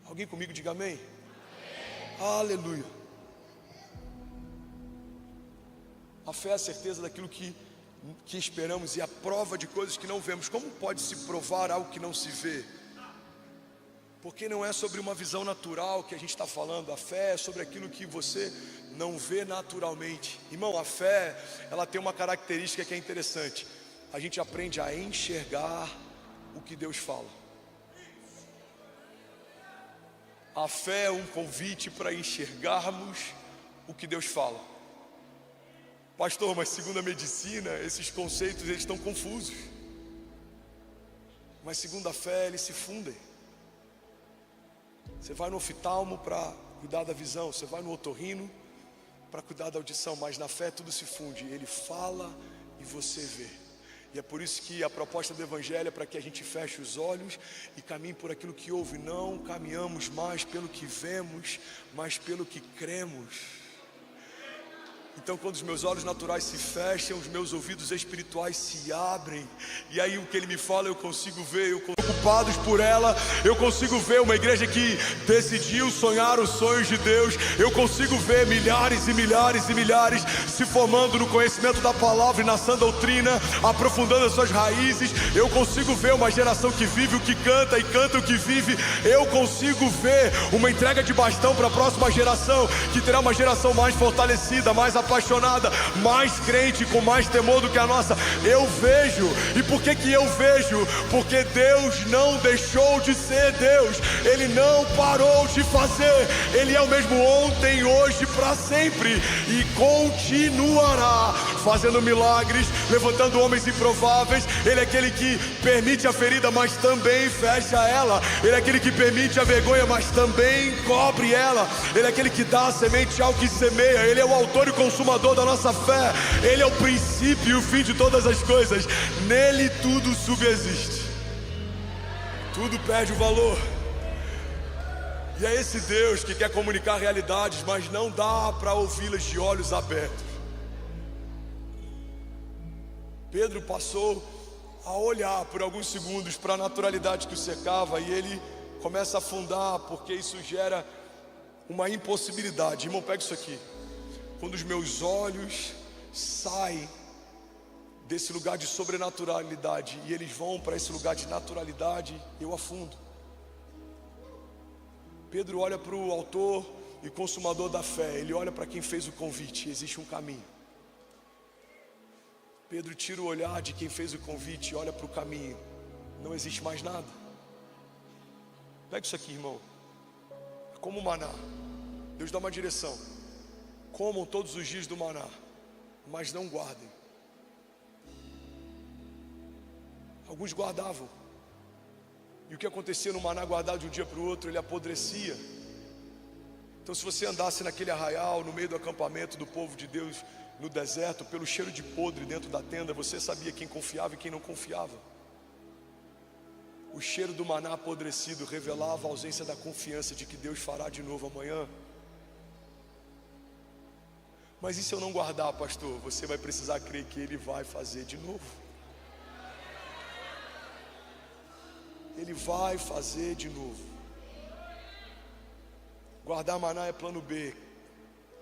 Alguém comigo diga amém? Aleluia. A fé é a certeza daquilo que que esperamos e a prova de coisas que não vemos. Como pode se provar algo que não se vê? Porque não é sobre uma visão natural que a gente está falando. A fé é sobre aquilo que você não vê naturalmente. Irmão, a fé, ela tem uma característica que é interessante. A gente aprende a enxergar o que Deus fala. A fé é um convite para enxergarmos o que Deus fala. Pastor, mas segundo a medicina, esses conceitos eles estão confusos. Mas segundo a fé, eles se fundem. Você vai no oftalmo para cuidar da visão, você vai no otorrino para cuidar da audição, mas na fé tudo se funde. Ele fala e você vê. E é por isso que a proposta do Evangelho é para que a gente feche os olhos e caminhe por aquilo que ouve. Não caminhamos mais pelo que vemos, mas pelo que cremos. Então quando os meus olhos naturais se fecham, os meus ouvidos espirituais se abrem. E aí o que Ele me fala eu consigo ver. Ocupados por ela, eu consigo ver uma igreja que decidiu sonhar os sonhos de Deus. Eu consigo ver milhares e milhares e milhares se formando no conhecimento da palavra e na sã doutrina, aprofundando as suas raízes. Eu consigo ver uma geração que vive o que canta e canta o que vive. Eu consigo ver uma entrega de bastão para a próxima geração, que terá uma geração mais fortalecida, mais apaixonada, mais crente, com mais temor do que a nossa. Eu vejo. E por que eu vejo? Porque Deus não deixou de ser Deus. Ele não parou de fazer. Ele é o mesmo ontem, hoje, para sempre. E continuará fazendo milagres, levantando homens improváveis. Ele é aquele que permite a ferida, mas também fecha ela. Ele é aquele que permite a vergonha, mas também cobre ela. Ele é aquele que dá a semente ao que semeia. Ele é o autor e consumador da nossa fé. Ele é o princípio e o fim de todas as coisas. Nele tudo subsiste. Tudo perde o valor. E é esse Deus que quer comunicar realidades, mas não dá para ouvi-las de olhos abertos. Pedro passou a olhar por alguns segundos para a naturalidade que o cercava e ele começa a afundar, porque isso gera uma impossibilidade. Irmão, pega isso aqui. Quando os meus olhos saem desse lugar de sobrenaturalidade e eles vão para esse lugar de naturalidade, eu afundo. Pedro olha para o autor e consumador da fé. Ele olha para quem fez o convite. Existe um caminho. Pedro tira o olhar de quem fez o convite e olha para o caminho. Não existe mais nada. Pega isso aqui, irmão. É como o maná. Deus dá uma direção. Comam todos os dias do maná, mas não guardem. Alguns guardavam. E o que acontecia no maná guardado de um dia para o outro? Ele apodrecia. Então se você andasse naquele arraial, no meio do acampamento do povo de Deus, no deserto, pelo cheiro de podre dentro da tenda, você sabia quem confiava e quem não confiava. O cheiro do maná apodrecido revelava a ausência da confiança de que Deus fará de novo amanhã. Mas e se eu não guardar, pastor? Você vai precisar crer que Ele vai fazer de novo. Ele vai fazer de novo. Guardar maná é plano B.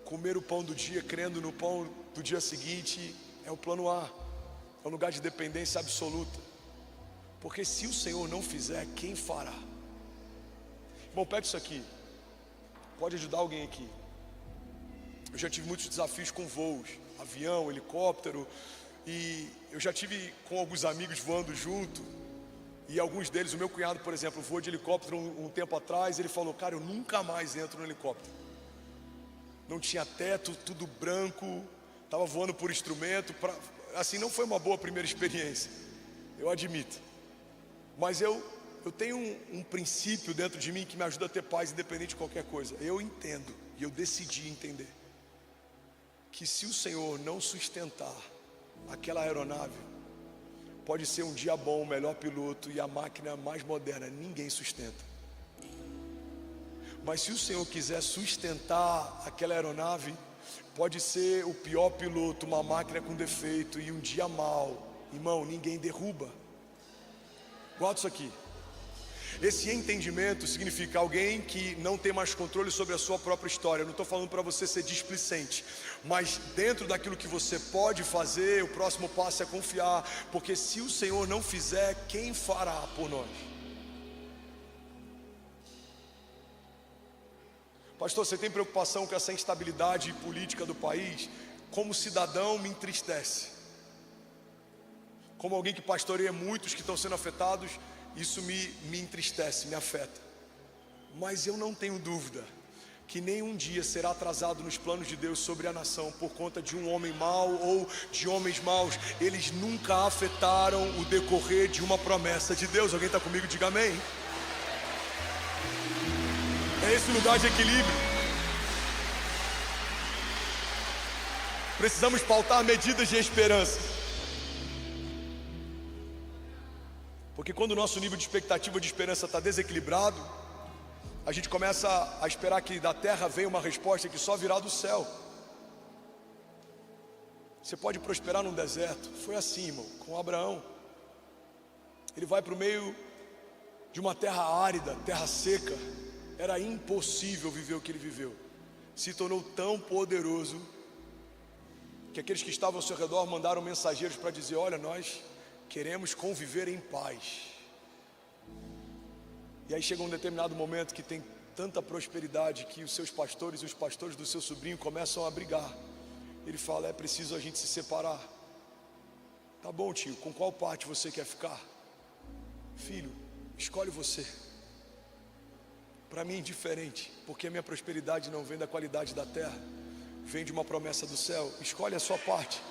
Comer o pão do dia, crendo no pão do dia seguinte, é o plano A. É um lugar de dependência absoluta. Porque se o Senhor não fizer, quem fará? Bom, pega isso aqui. Pode ajudar alguém aqui. Eu já tive muitos desafios com voos, avião, helicóptero. E eu já tive com alguns amigos voando junto. E alguns deles, o meu cunhado, por exemplo, voou de helicóptero um tempo atrás. Ele falou, cara, eu nunca mais entro no helicóptero. Não tinha teto, tudo branco. Estava voando por instrumento. Assim, não foi uma boa primeira experiência. Eu admito. Mas eu tenho um princípio dentro de mim que me ajuda a ter paz independente de qualquer coisa. Eu entendo, e eu decidi entender, que se o Senhor não sustentar aquela aeronave, pode ser um dia bom, o melhor piloto e a máquina mais moderna, ninguém sustenta. Mas se o Senhor quiser sustentar aquela aeronave, pode ser o pior piloto, uma máquina com defeito e um dia mal, irmão, ninguém derruba. Guarda isso aqui. Esse entendimento significa alguém que não tem mais controle sobre a sua própria história. Eu não estou falando para você ser displicente, mas dentro daquilo que você pode fazer, o próximo passo é confiar, porque se o Senhor não fizer, quem fará por nós? Pastor, você tem preocupação com essa instabilidade política do país? Como cidadão, me entristece. Como alguém que pastoreia muitos que estão sendo afetados, isso me entristece, me afeta. Mas eu não tenho dúvida que nenhum dia será atrasado nos planos de Deus sobre a nação por conta de um homem mau ou de homens maus. Eles nunca afetaram o decorrer de uma promessa de Deus. Alguém está comigo? Diga amém. É esse lugar de equilíbrio. Precisamos pautar medidas de esperança. Porque quando o nosso nível de expectativa de esperança está desequilibrado, a gente começa a esperar que da terra venha uma resposta que só virá do céu. Você pode prosperar num deserto. Foi assim, irmão, com Abraão. Ele vai para o meio de uma terra árida, terra seca. Era impossível viver o que ele viveu. Se tornou tão poderoso que aqueles que estavam ao seu redor mandaram mensageiros para dizer: olha, nós queremos conviver em paz. E aí chega um determinado momento que tem tanta prosperidade que os seus pastores e os pastores do seu sobrinho começam a brigar. Ele fala: é preciso a gente se separar. Tá bom, tio, com qual parte você quer ficar? Filho, escolhe você. Para mim é indiferente, porque a minha prosperidade não vem da qualidade da terra, vem de uma promessa do céu. Escolhe a sua parte.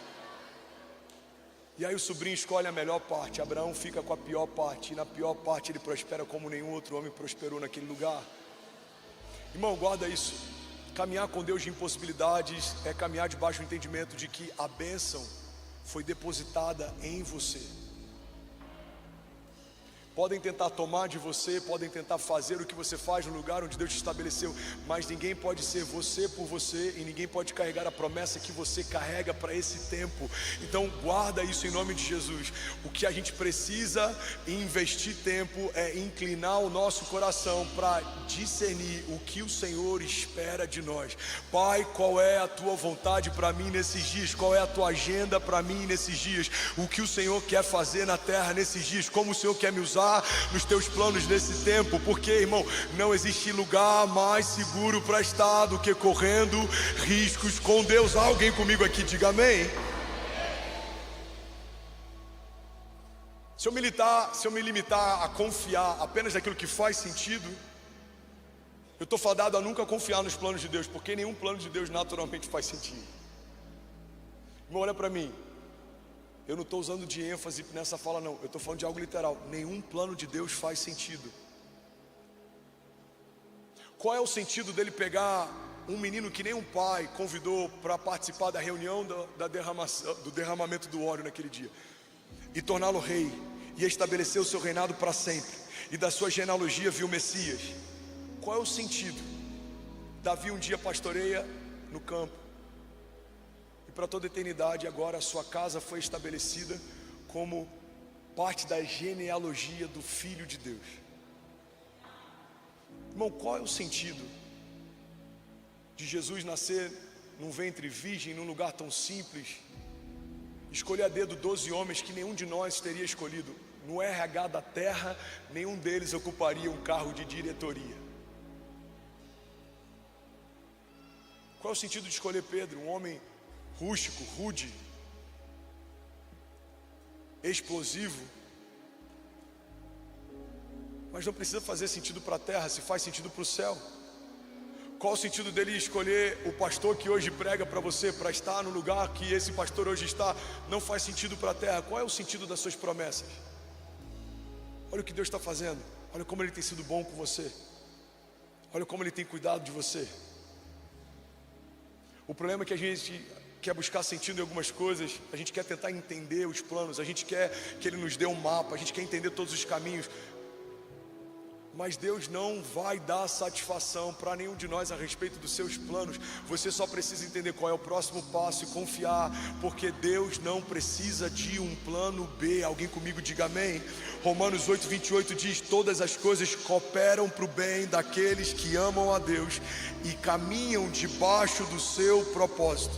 E aí o sobrinho escolhe a melhor parte. Abraão fica com a pior parte, e na pior parte ele prospera como nenhum outro homem prosperou naquele lugar. Irmão, guarda isso. Caminhar com Deus de impossibilidades é caminhar debaixo do entendimento de que a bênção foi depositada em você. Podem tentar tomar de você, podem tentar fazer o que você faz no lugar onde Deus te estabeleceu, mas ninguém pode ser você por você, e ninguém pode carregar a promessa que você carrega para esse tempo. Então guarda isso em nome de Jesus. O que a gente precisa investir tempo é inclinar o nosso coração para discernir o que o Senhor espera de nós. Pai, qual é a tua vontade para mim nesses dias? Qual é a tua agenda para mim nesses dias? O que o Senhor quer fazer na terra nesses dias? Como o Senhor quer me usar nos teus planos nesse tempo? Porque, irmão, não existe lugar mais seguro para estar do que correndo riscos com Deus. Há alguém comigo aqui? Diga amém. Se eu me limitar a confiar apenas naquilo que faz sentido, eu estou fadado a nunca confiar nos planos de Deus, porque nenhum plano de Deus naturalmente faz sentido. Irmão, olha para mim. Eu não estou usando de ênfase nessa fala não, eu estou falando de algo literal. Nenhum plano de Deus faz sentido. Qual é o sentido dele pegar um menino que nem um pai convidou para participar da reunião do derramamento do óleo naquele dia, e torná-lo rei, e estabelecer o seu reinado para sempre, e da sua genealogia viu o Messias? Qual é o sentido? Davi um dia pastoreia no campo, para toda a eternidade, agora a sua casa foi estabelecida como parte da genealogia do Filho de Deus. Irmão, qual é o sentido de Jesus nascer num ventre virgem, num lugar tão simples, escolher a dedo 12 homens que nenhum de nós teria escolhido? No RH da terra, nenhum deles ocuparia um cargo de diretoria. Qual é o sentido de escolher Pedro, um homem rústico, rude, explosivo, mas não precisa fazer sentido para a terra, se faz sentido para o céu? Qual o sentido dele escolher o pastor que hoje prega para você, para estar no lugar que esse pastor hoje está? Não faz sentido para a terra. Qual é o sentido das suas promessas? Olha o que Deus está fazendo, olha como Ele tem sido bom com você, olha como Ele tem cuidado de você. O problema é que a gente quer buscar sentido em algumas coisas, a gente quer tentar entender os planos, a gente quer que Ele nos dê um mapa, a gente quer entender todos os caminhos. Mas Deus não vai dar satisfação para nenhum de nós a respeito dos seus planos. Você só precisa entender qual é o próximo passo e confiar, porque Deus não precisa de um plano B. Alguém comigo diga amém. Romanos 8:28 diz: todas as coisas cooperam para o bem daqueles que amam a Deus e caminham debaixo do seu propósito.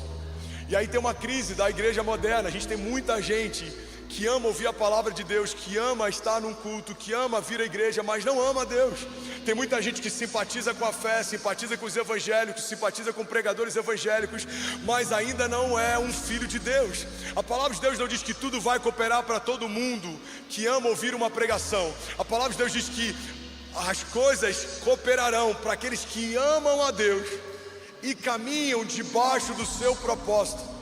E aí tem uma crise da igreja moderna. A gente tem muita gente que ama ouvir a palavra de Deus, que ama estar num culto, que ama vir à igreja, mas não ama a Deus. Tem muita gente que simpatiza com a fé, simpatiza com os evangélicos, simpatiza com pregadores evangélicos, mas ainda não é um filho de Deus. A palavra de Deus não diz que tudo vai cooperar para todo mundo que ama ouvir uma pregação. A palavra de Deus diz que as coisas cooperarão para aqueles que amam a Deus e caminham debaixo do seu propósito.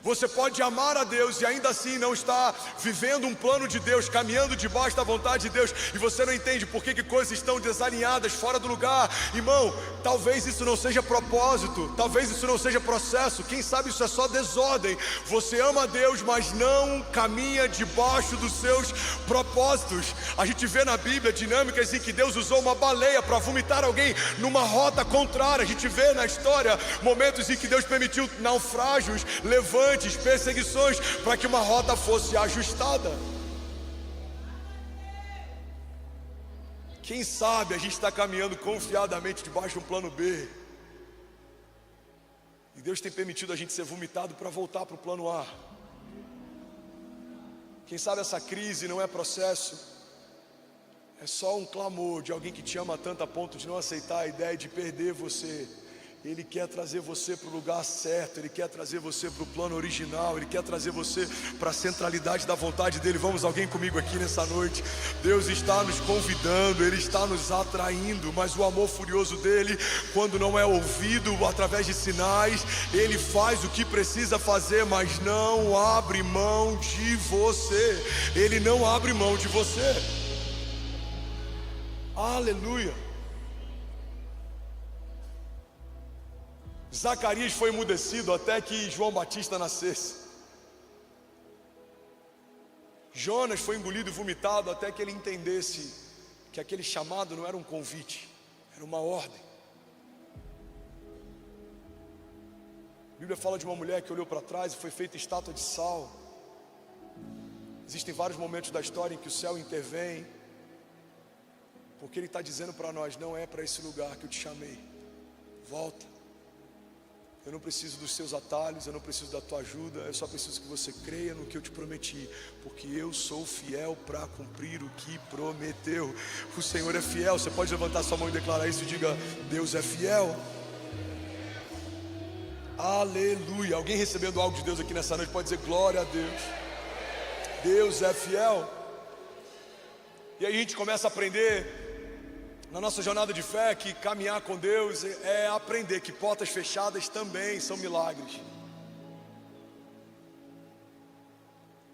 Você pode amar a Deus e ainda assim não estar vivendo um plano de Deus, caminhando debaixo da vontade de Deus, e você não entende por que coisas estão desalinhadas, fora do lugar. Irmão, talvez isso não seja propósito, talvez isso não seja processo, quem sabe isso é só desordem. Você ama a Deus, mas não caminha debaixo dos seus propósitos. A gente vê na Bíblia dinâmicas em que Deus usou uma baleia para vomitar alguém numa rota contrária. A gente vê na história momentos em que Deus permitiu naufrágios, levantes, perseguições, para que uma rota fosse ajustada. Quem sabe a gente está caminhando confiadamente debaixo de um plano B, e Deus tem permitido a gente ser vomitado para voltar para o plano A. Quem sabe essa crise não é processo, é só um clamor de alguém que te ama tanto a ponto de não aceitar a ideia de perder você. Ele quer trazer você para o lugar certo, Ele quer trazer você para o plano original, Ele quer trazer você para a centralidade da vontade dEle. Vamos, alguém comigo aqui nessa noite? Deus está nos convidando, Ele está nos atraindo, mas o amor furioso dEle, quando não é ouvido através de sinais, Ele faz o que precisa fazer, mas não abre mão de você. Ele não abre mão de você. Aleluia. Zacarias foi emudecido até que João Batista nascesse. Jonas foi engolido e vomitado até que ele entendesse que aquele chamado não era um convite, era uma ordem. A Bíblia fala de uma mulher que olhou para trás e foi feita estátua de sal. Existem vários momentos da história em que o céu intervém, porque Ele está dizendo para nós: não é para esse lugar que eu te chamei, volta. Eu não preciso dos seus atalhos, eu não preciso da tua ajuda, eu só preciso que você creia no que eu te prometi, porque eu sou fiel para cumprir o que prometeu. O Senhor é fiel. Você pode levantar sua mão e declarar isso e diga: Deus é fiel. Aleluia. Alguém recebendo algo de Deus aqui nessa noite pode dizer glória a Deus. Deus é fiel. E aí a gente começa a aprender na nossa jornada de fé que caminhar com Deus é aprender que portas fechadas também são milagres.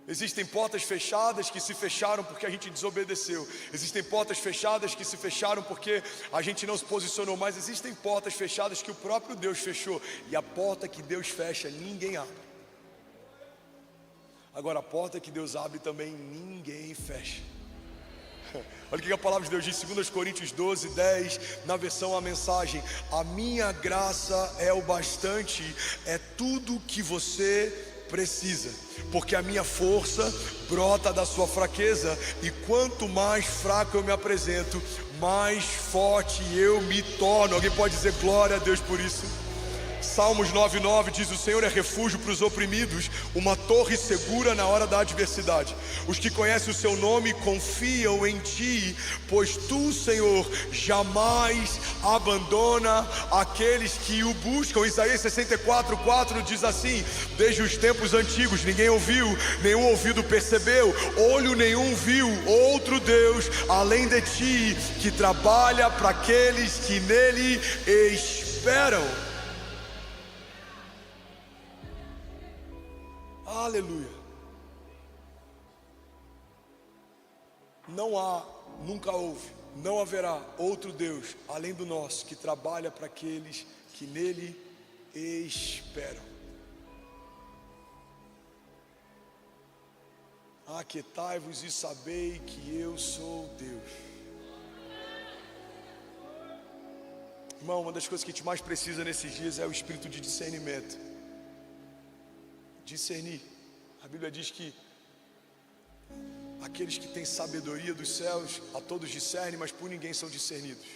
Existem portas fechadas que se fecharam porque a gente desobedeceu. Existem portas fechadas que se fecharam porque a gente não se posicionou. Mas existem portas fechadas que o próprio Deus fechou. E a porta que Deus fecha, ninguém abre. Agora, a porta que Deus abre também, ninguém fecha. Olha o que a palavra de Deus diz, 2 Coríntios 12:10, na versão A Mensagem: a minha graça é o bastante, é tudo que você precisa, porque a minha força brota da sua fraqueza, e quanto mais fraco eu me apresento, mais forte eu me torno. Alguém pode dizer glória a Deus por isso? Salmos 9:9 diz: o Senhor é refúgio para os oprimidos, uma torre segura na hora da adversidade. Os que conhecem o seu nome confiam em ti, pois tu, Senhor, jamais abandona aqueles que o buscam. Isaías 64:4 diz assim: desde os tempos antigos ninguém ouviu, nenhum ouvido percebeu, olho nenhum viu outro Deus além de ti, que trabalha para aqueles que nele esperam. Aleluia. Não há, nunca houve, não haverá outro Deus além do nosso, que trabalha para aqueles que nele esperam. Aquietai-vos e sabei que eu sou Deus. Irmão, uma das coisas que a gente mais precisa nesses dias é o espírito de discernimento. Discernir. A Bíblia diz que aqueles que têm sabedoria dos céus, a todos discernem, mas por ninguém são discernidos.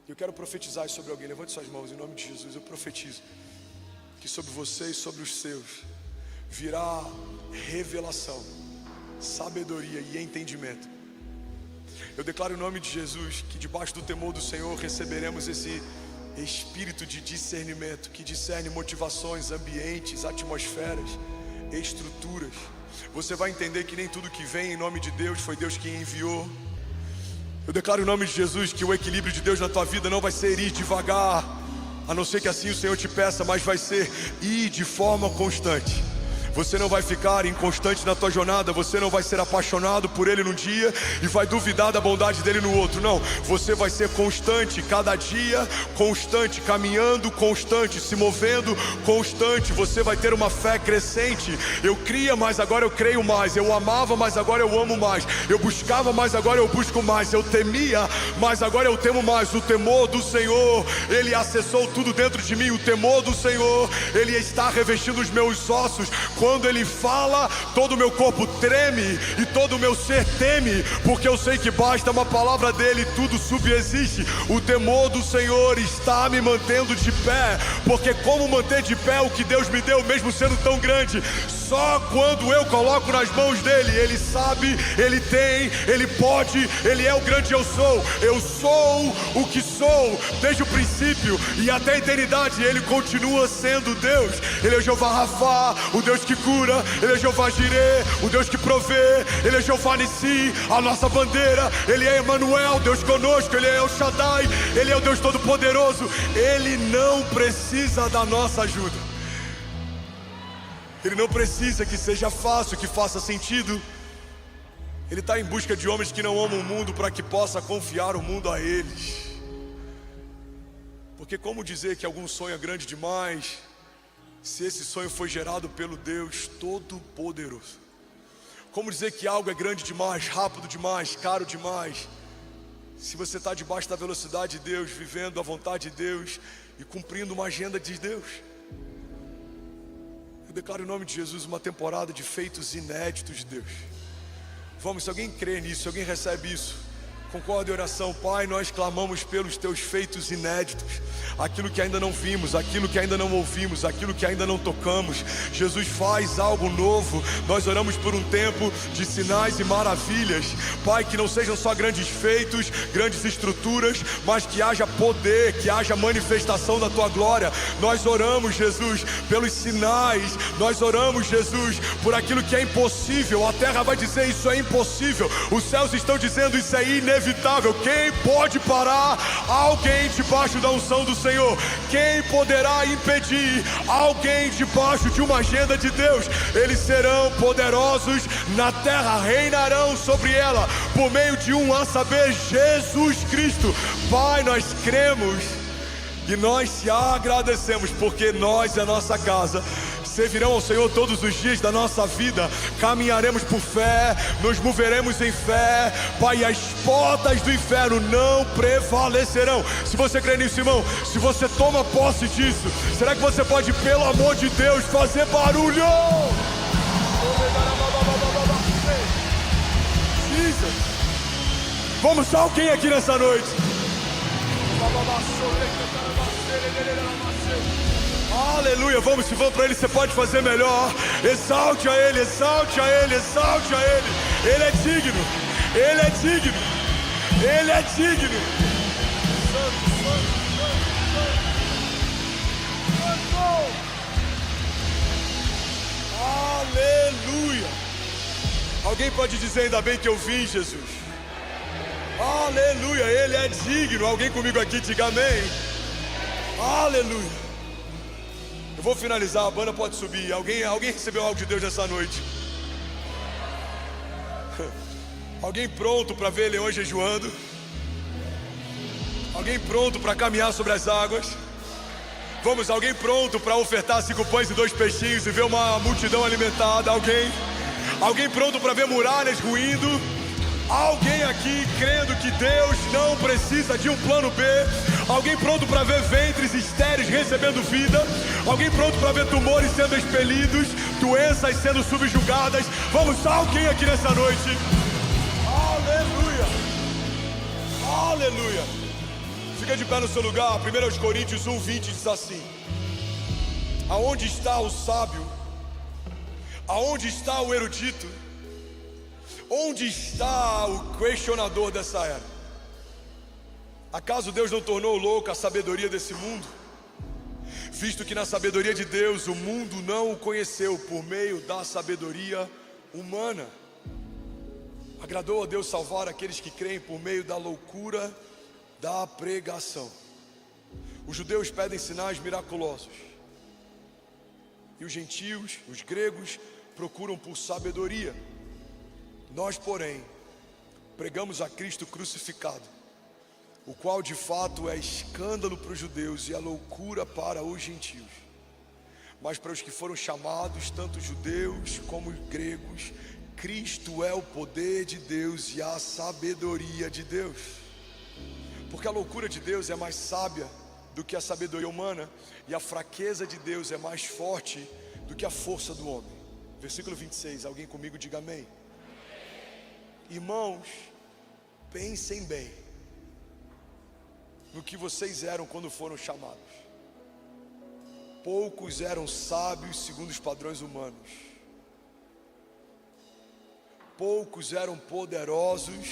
Eu quero profetizar sobre alguém. Levante suas mãos em nome de Jesus. Eu profetizo que sobre você e sobre os seus virá revelação, sabedoria e entendimento. Eu declaro em nome de Jesus que debaixo do temor do Senhor receberemos esse espírito de discernimento que discerne motivações, ambientes, atmosferas, estruturas. Você vai entender que nem tudo que vem em nome de Deus foi Deus quem enviou. Eu declaro em nome de Jesus que o equilíbrio de Deus na tua vida não vai ser ir devagar, a não ser que assim o Senhor te peça, mas vai ser ir de forma constante. Você não vai ficar inconstante na tua jornada. Você não vai ser apaixonado por Ele num dia e vai duvidar da bondade dEle no outro. Não, você vai ser constante, cada dia constante, caminhando constante, se movendo constante. Você vai ter uma fé crescente. Eu cria, mas agora eu creio mais. Eu amava, mas agora eu amo mais. Eu buscava, mas agora eu busco mais. Eu temia, mas agora eu temo mais. O temor do Senhor, Ele acessou tudo dentro de mim. O temor do Senhor, Ele está revestindo os meus ossos. Quando Ele fala, todo o meu corpo treme e todo o meu ser teme, porque eu sei que basta uma palavra dEle, tudo subsiste. O temor do Senhor está me mantendo de pé, porque como manter de pé o que Deus me deu, mesmo sendo tão grande? Só quando eu coloco nas mãos dEle. Ele sabe, Ele tem, Ele pode, Ele é o grande eu sou. Eu sou o que sou desde o princípio e até a eternidade. Ele continua sendo Deus. Ele é Jeová Rafá, o Deus que cura. Ele é Jeová Jireh, o Deus que provê. Ele é Jeová Nissi, a nossa bandeira. Ele é Emmanuel, Deus conosco. Ele é El Shaddai, Ele é o Deus Todo-Poderoso. Ele não precisa da nossa ajuda. Ele não precisa que seja fácil, que faça sentido. Ele está em busca de homens que não amam o mundo, para que possa confiar o mundo a eles. Porque como dizer que algum sonho é grande demais, se esse sonho foi gerado pelo Deus Todo-Poderoso? Como dizer que algo é grande demais, rápido demais, caro demais, se você está debaixo da velocidade de Deus, vivendo a vontade de Deus e cumprindo uma agenda de Deus? Eu declaro em nome de Jesus uma temporada de feitos inéditos de Deus. Vamos, se alguém crê nisso, se alguém recebe isso, concorda em oração. Pai, nós clamamos pelos teus feitos inéditos, aquilo que ainda não vimos, aquilo que ainda não ouvimos, aquilo que ainda não tocamos. Jesus, faz algo novo. Nós oramos por um tempo de sinais e maravilhas, Pai, que não sejam só grandes feitos, grandes estruturas, mas que haja poder, que haja manifestação da tua glória. Nós oramos, Jesus, pelos sinais. Nós oramos, Jesus, por aquilo que é impossível. A terra vai dizer isso é impossível, os céus estão dizendo isso é inevitável. Quem pode parar alguém debaixo da unção do Senhor? Quem poderá impedir alguém debaixo de uma agenda de Deus? Eles serão poderosos na terra, reinarão sobre ela por meio de um, a saber, Jesus Cristo. Pai, nós cremos e nós te agradecemos, porque nós e a nossa casa servirão ao Senhor todos os dias da nossa vida. Caminharemos por fé, nos moveremos em fé, Pai, as portas do inferno não prevalecerão. Se você crê nisso, irmão, se você toma posse disso, será que você pode, pelo amor de Deus, fazer barulho? Jesus. Vamos só alguém aqui nessa noite. Aleluia, vamos que vamos para Ele, você pode fazer melhor. Exalte a Ele, exalte a Ele, exalte a Ele. Ele é digno, Ele é digno, Ele é digno. Santo, santo, santo, santo. Aleluia. Alguém pode dizer, ainda bem que eu vim, Jesus? Aleluia, Ele é digno. Alguém comigo aqui, diga amém. Aleluia. Eu vou finalizar, a banda pode subir. Alguém recebeu algo de Deus nessa noite? Alguém pronto para ver leões jejuando? Alguém pronto para caminhar sobre as águas? Vamos, alguém pronto para ofertar 5 pães e 2 peixinhos e ver uma multidão alimentada? Alguém pronto para ver muralhas ruindo? Alguém aqui crendo que Deus não precisa de um plano B? Alguém pronto para ver ventres estéreis recebendo vida? Alguém pronto para ver tumores sendo expelidos, doenças sendo subjugadas? Vamos, alguém aqui nessa noite? Aleluia! Aleluia! Fica de pé no seu lugar. 1 Coríntios 1:20 diz assim: aonde está o sábio? Aonde está o erudito? Onde está o questionador dessa era? Acaso Deus não tornou louca a sabedoria desse mundo? Visto que na sabedoria de Deus o mundo não o conheceu por meio da sabedoria humana. Agradou a Deus salvar aqueles que creem por meio da loucura da pregação. Os judeus pedem sinais miraculosos, e os gentios, os gregos, procuram por sabedoria. Nós, porém, pregamos a Cristo crucificado, o qual de fato é escândalo para os judeus e a loucura para os gentios. Mas para os que foram chamados, tanto judeus como gregos, Cristo é o poder de Deus e a sabedoria de Deus. Porque a loucura de Deus é mais sábia do que a sabedoria humana, e a fraqueza de Deus é mais forte do que a força do homem. Versículo 26, alguém comigo diga amém. Irmãos, pensem bem no que vocês eram quando foram chamados. Poucos eram sábios segundo os padrões humanos. Poucos eram poderosos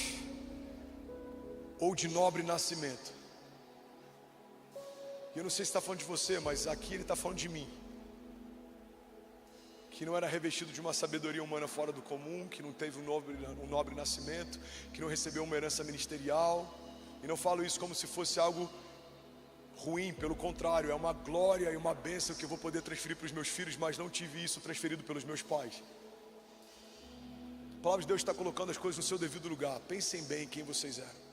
ou de nobre nascimento. E eu não sei se está falando de você, mas aqui ele está falando de mim, que não era revestido de uma sabedoria humana fora do comum, que não teve um nobre nascimento, que não recebeu uma herança ministerial. E não falo isso como se fosse algo ruim, pelo contrário, é uma glória e uma bênção que eu vou poder transferir para os meus filhos, mas não tive isso transferido pelos meus pais. A palavra de Deus está colocando as coisas no seu devido lugar. Pensem bem quem vocês eram.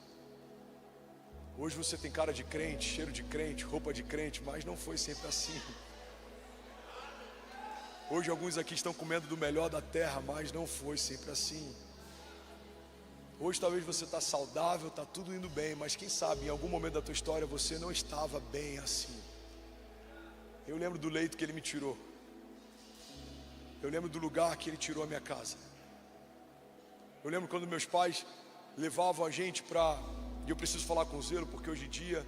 Hoje você tem cara de crente, cheiro de crente, roupa de crente, mas não foi sempre assim. Hoje alguns aqui estão comendo do melhor da terra, mas não foi sempre assim. Hoje talvez você está saudável, está tudo indo bem, mas quem sabe em algum momento da tua história você não estava bem assim. Eu lembro do leito que ele me tirou. Eu lembro do lugar que ele tirou a minha casa. Eu lembro quando meus pais levavam a gente para... E eu preciso falar com zelo, porque hoje em dia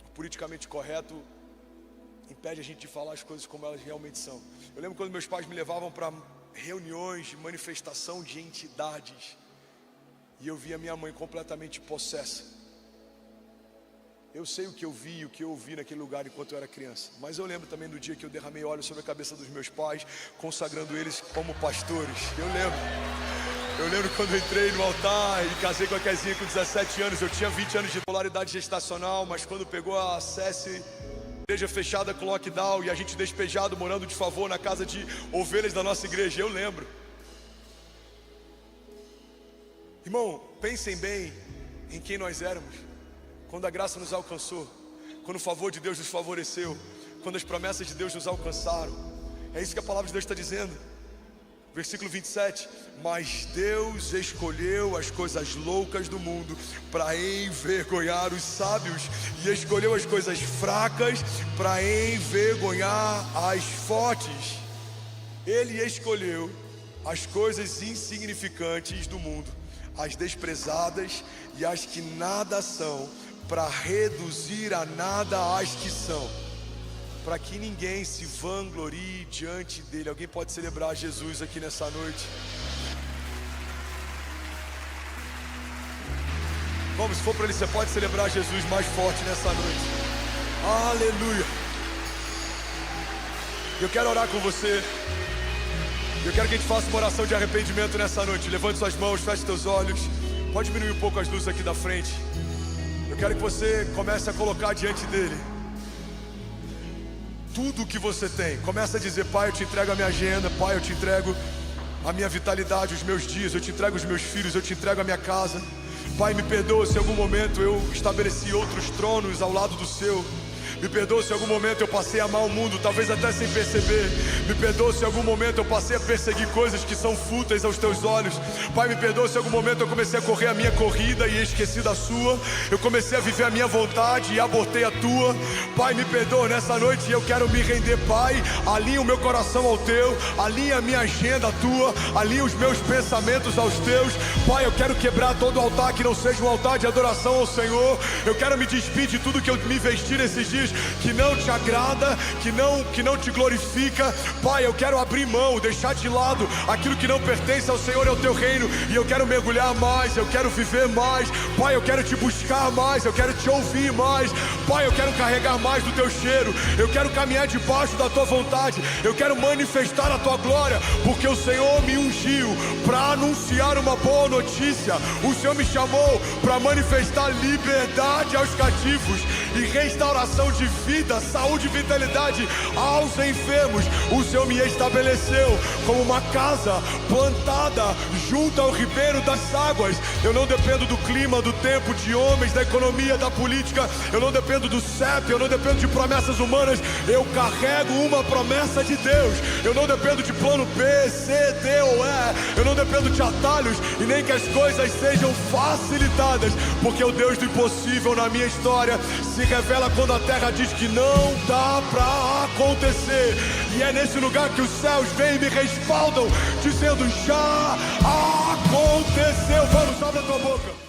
o politicamente correto impede a gente de falar as coisas como elas realmente são. Eu lembro quando meus pais me levavam para reuniões de manifestação de entidades, e eu via minha mãe completamente possessa. Eu sei o que eu vi e o que eu ouvi naquele lugar enquanto eu era criança, mas eu lembro também do dia que eu derramei óleo sobre a cabeça dos meus pais, consagrando eles como pastores. Eu lembro quando eu entrei no altar e casei com a Kezinha com 17 anos. Eu tinha 20 anos de polaridade gestacional, mas quando pegou a SESI, igreja fechada com lockdown, e a gente despejado, morando de favor na casa de ovelhas da nossa igreja, eu lembro. Irmão, pensem bem em quem nós éramos quando a graça nos alcançou, quando o favor de Deus nos favoreceu, quando as promessas de Deus nos alcançaram. É isso que a palavra de Deus está dizendo. Versículo 27, mas Deus escolheu as coisas loucas do mundo para envergonhar os sábios, e escolheu as coisas fracas para envergonhar as fortes. Ele escolheu as coisas insignificantes do mundo, as desprezadas e as que nada são, para reduzir a nada as que são, para que ninguém se vanglorie diante dele. Alguém pode celebrar Jesus aqui nessa noite? Vamos, se for para ele, você pode celebrar Jesus mais forte nessa noite. Aleluia. Eu quero orar com você. Eu quero que a gente faça uma oração de arrependimento nessa noite. Levante suas mãos, feche seus olhos. Pode diminuir um pouco as luzes aqui da frente. Eu quero que você comece a colocar diante dele tudo o que você tem. Começa a dizer: Pai, eu te entrego a minha agenda. Pai, eu te entrego a minha vitalidade, os meus dias. Eu te entrego os meus filhos, eu te entrego a minha casa. Pai, me perdoa se em algum momento eu estabeleci outros tronos ao lado do seu. Me perdoa se em algum momento eu passei a amar o mundo, talvez até sem perceber. Me perdoa se em algum momento eu passei a perseguir coisas que são fúteis aos teus olhos. Pai, me perdoa se em algum momento eu comecei a correr a minha corrida e esqueci da sua. Eu comecei a viver a minha vontade e abortei a tua. Pai, me perdoa nessa noite, eu quero me render, Pai. Alinha o meu coração ao teu, alinha a minha agenda à tua, alinha os meus pensamentos aos teus. Pai, eu quero quebrar todo altar que não seja um altar de adoração ao Senhor. Eu quero me despedir de tudo que eu me vesti nesses dias que não te agrada, que não te glorifica. Pai, eu quero abrir mão, deixar de lado aquilo que não pertence ao Senhor e ao teu reino, e eu quero mergulhar mais, eu quero viver mais. Pai, eu quero te buscar mais, eu quero te ouvir mais. Pai, eu quero carregar mais do teu cheiro, eu quero caminhar debaixo da tua vontade, eu quero manifestar a tua glória, porque o Senhor me ungiu para anunciar uma boa notícia. O Senhor me chamou para manifestar liberdade aos cativos e restauração de vida, saúde e vitalidade aos enfermos. O Senhor me estabeleceu como uma casa plantada junto ao ribeiro das águas. Eu não dependo do clima, do tempo, de homens, da economia, da política. Eu não dependo do CEP, eu não dependo de promessas humanas. Eu carrego uma promessa de Deus. Eu não dependo de plano B, C, D ou E. Eu não dependo de atalhos e nem que as coisas sejam facilitadas, porque o Deus do impossível na minha história se revela quando a terra diz que não dá pra acontecer. E é nesse lugar que os céus vêm e me respaldam, dizendo: já aconteceu. Vamos, abre a tua boca.